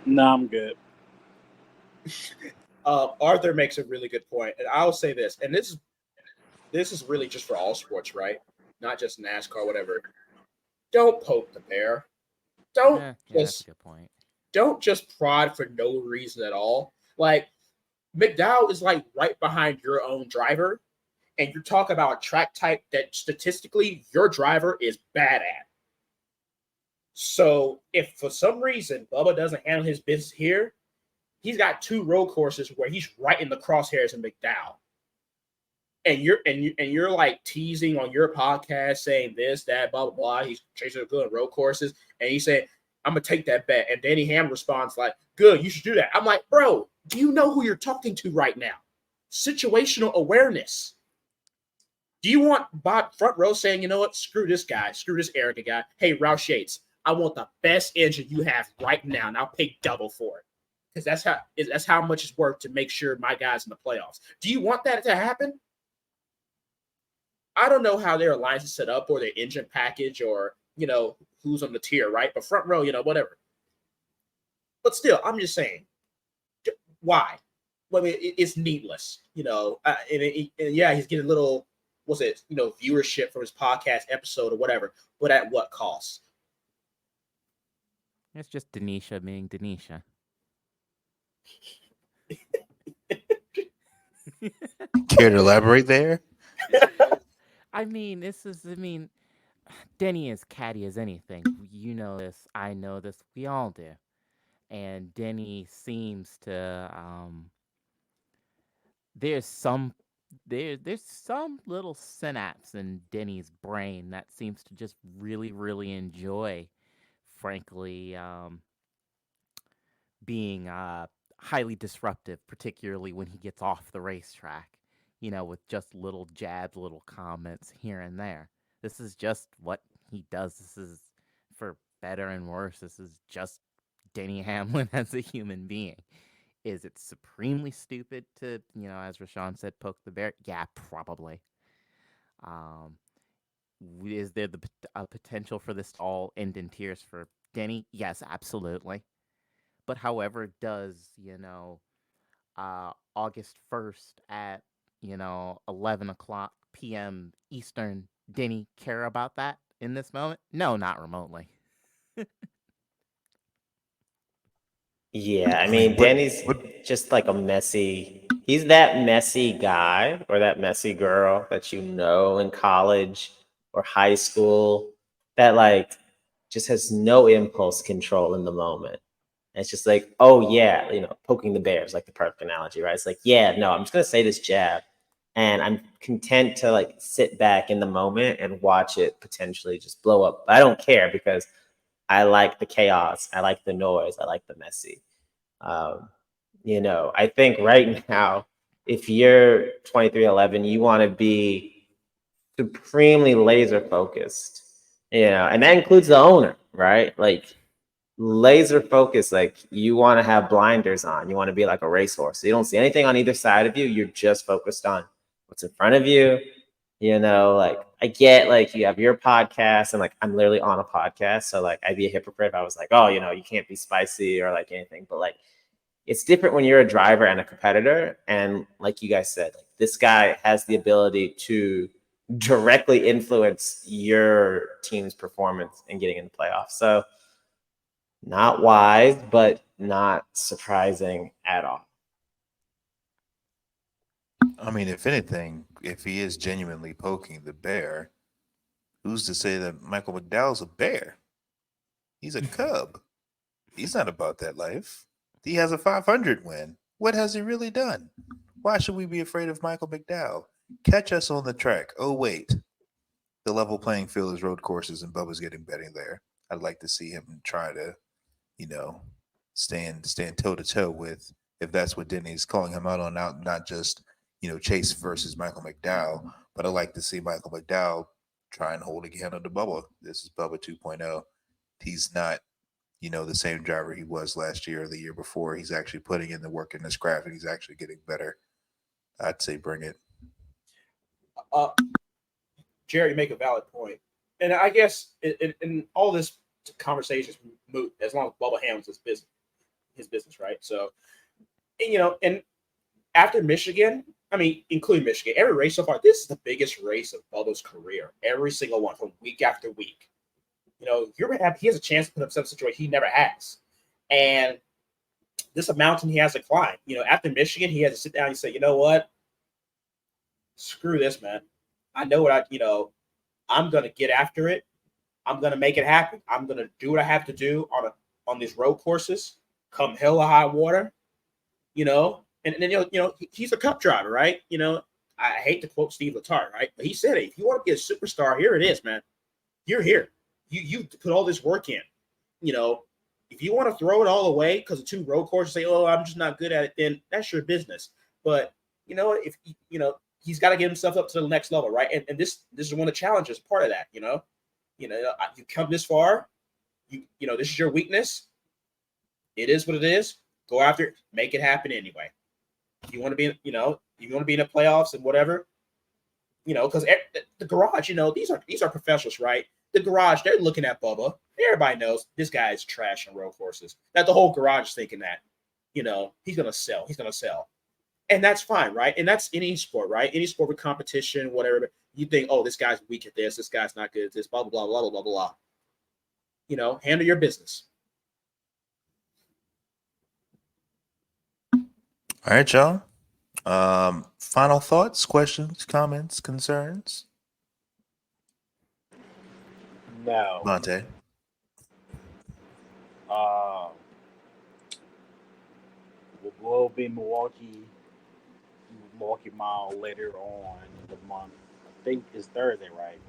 Nah, I'm good. Arthur makes a really good point, and I'll say this, and this is really just for all sports, right? Not just NASCAR, whatever. Don't poke the bear. That's a good point. Don't just prod for no reason at all. Like, McDowell is like right behind your own driver, and you talk about a track type that statistically your driver is bad at. So if for some reason Bubba doesn't handle his business here, he's got 2 road courses where he's right in the crosshairs of McDowell. And you're like teasing on your podcast saying this, that, blah, blah, blah. He's chasing good road courses. And he said, I'm going to take that bet. And Danny Ham responds like, good, you should do that. I'm like, bro, do you know who you're talking to right now? Situational awareness. Do you want Bob front row saying, you know what, screw this guy, screw this arrogant guy. Hey, Roush Yates, I want the best engine you have right now, and I'll pay double for it. Because that's how much it's worth to make sure my guy's in the playoffs. Do you want that to happen? I don't know how their alliance is set up or their engine package or, who's on the tier, right? But front row, whatever. But still, I'm just saying, why? Well, I mean, it's needless, and yeah, he's getting a little, viewership from his podcast episode or whatever, but at what cost? It's just Denisha being Denisha. Care to elaborate there? Denny is catty as anything. You know this. I know this. We all do. And Denny seems to there's some little synapse in Denny's brain that seems to just really, really enjoy, frankly, being highly disruptive, particularly when he gets off the racetrack, with just little jabs, little comments here and there. This is just what he does. This is, for better and worse, this is just Denny Hamlin as a human being. Is it supremely stupid to, as Rashawn said, poke the bear? Yeah, probably. Um, is there a potential for this to all end in tears for Denny? Yes, absolutely. But however, does, August 1st at, 11 o'clock p.m. Eastern, Denny care about that in this moment? No, not remotely. Yeah, I I mean, mean, Danny's what just like a messy. He's that messy guy or that messy girl that in college or high school that like just has no impulse control in the moment. And it's just like, oh yeah, poking the bear is like the perfect analogy, right? It's like, yeah, no, I'm just gonna say this jab, and I'm content to like sit back in the moment and watch it potentially just blow up. But I don't care because I like the chaos, I like the noise, I like the messy. Um, I think right now, if you're 2311, you want to be supremely laser focused, and that includes the owner, right? Like laser focused, like you want to have blinders on. You want to be like a racehorse. So you don't see anything on either side of you. You're just focused on what's in front of you. Like I get like you have your podcast and like I'm literally on a podcast. So like I'd be a hypocrite if I was like, oh, you can't be spicy or like anything. But like it's different when you're a driver and a competitor. And like you guys said, like this guy has the ability to directly influence your team's performance and getting in the playoffs. So not wise, but not surprising at all. I mean, if anything, if he is genuinely poking the bear, who's to say that Michael McDowell's a bear? He's a cub. He's not about that life. He has a 500 win. What has he really done? Why should we be afraid of Michael McDowell? Catch us on the track. Oh, wait. The level playing field is road courses, and Bubba's getting better there. I'd like to see him try to, you know, stand toe to toe with, if that's what Denny's calling him out on, not just, Chase versus Michael McDowell, but I'd like to see Michael McDowell try and hold a candle to Bubba. This is Bubba 2.0. He's not, the same driver he was last year or the year before. He's actually putting in the work in his craft and he's actually getting better. I'd say bring it. Jerry, make a valid point, and I guess in all this conversation is moot as long as Bubba handles his business, right? So, and after Michigan, I mean, including Michigan, every race so far, this is the biggest race of Bubba's career. Every single one, from week after week. He has a chance to put himself in a situation he never has, and this is a mountain he has to climb. After Michigan, he has to sit down and say, you know what? Screw this, man. I know what I'm going to get after it. I'm going to make it happen. I'm going to do what I have to do on these road courses, come hell or high water, and then, he's a cup driver, right? I hate to quote Steve Letarte, right? But he said, if you want to be a superstar, here it is, man. You're here. You put all this work in. If you want to throw it all away because of two road courses, say, oh, I'm just not good at it, then that's your business. But, if he's got to get himself up to the next level, right? And this is one of the challenges, part of that, you come this far, this is your weakness. It is what it is. Go after it, make it happen anyway. If you want to be, you want to be in the playoffs and whatever, because the garage, these are professionals, right? The garage, they're looking at Bubba. Everybody knows this guy is trash on road courses. That the whole garage is thinking that, he's gonna sell. He's gonna sell. And that's fine, right? And that's any sport, right? Any sport with competition, whatever. You think, oh, this guy's weak at this guy's not good at this, blah, blah, blah, blah, blah, blah, blah. Handle your business. All right, y'all. Final thoughts, questions, comments, concerns? No. Bonte. Will be Milwaukee Mile later on in the month. I think it's Thursday, right?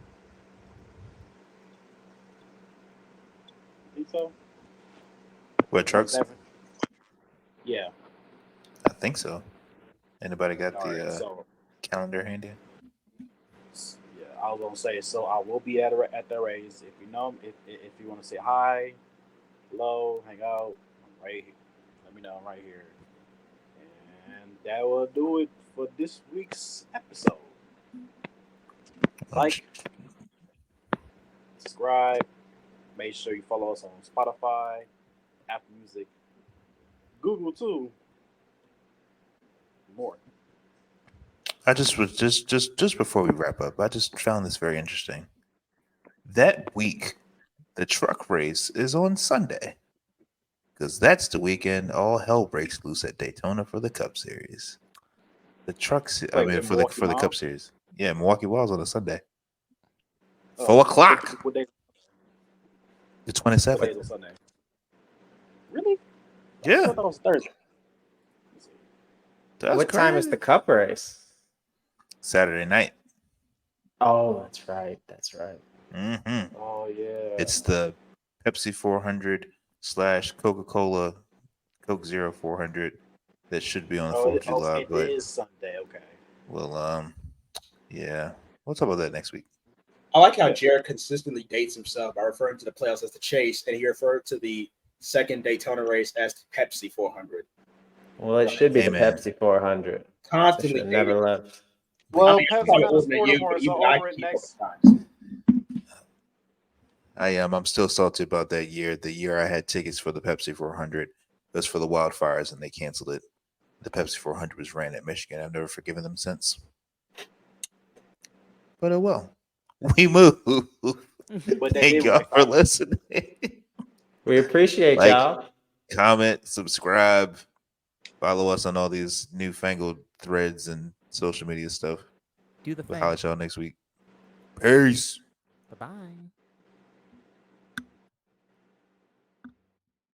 I think so. What trucks? 27th? Yeah. think so. Anybody got All the right, so calendar handy? yeah, I was gonna say. So I will be at the race. If you know, if you want to say hi, hello, hang out, I'm right here. Let me know. I'm right here. And that will do it for this week's episode. Oh, Like, subscribe. Make sure you follow us on Spotify, Apple Music, Google too. More. I just was just before we wrap up, I just found this very interesting. That week, the truck race is on Sunday because that's the weekend all hell breaks loose at Daytona for the Cup Series. The trucks, I Wait, mean, with for the Milwaukee for the Cup Miles? Series. Yeah, Milwaukee Wild on a Sunday, Oh, 4 o'clock, what day? the What day 27th. is on Sunday? Really? I Yeah, thought that was Thursday. that's What time is crazy. the cup race? Saturday night. Oh, that's right. That's right. hmm Oh yeah. It's the Pepsi 400 / Coca-Cola Coke Zero 400 that should be on the Oh, 4th of July, it but is Sunday. Okay. well, yeah, we'll talk about that next week. I like how Jared consistently dates himself by referring to the playoffs as the chase, and he referred to the second Daytona race as the Pepsi 400. Well, it should be the Amen. Pepsi 400. It Constantly should dating. never left. I Well, mean, I'm Pepsi probably got a older than sporting you, but horse even I over it keep up next. with times. I am. I'm still salty about that year. The year I had tickets for the Pepsi 400 was for the wildfires, and they canceled it. The Pepsi 400 was ran at Michigan. I've never forgiven them since. But oh well. We move. But they Thank did y'all for rectify it. listening. We appreciate Like, y'all. comment, subscribe, follow us on all these newfangled threads and social media stuff. Do the We'll thing. holler at y'all next week. Peace. Bye bye.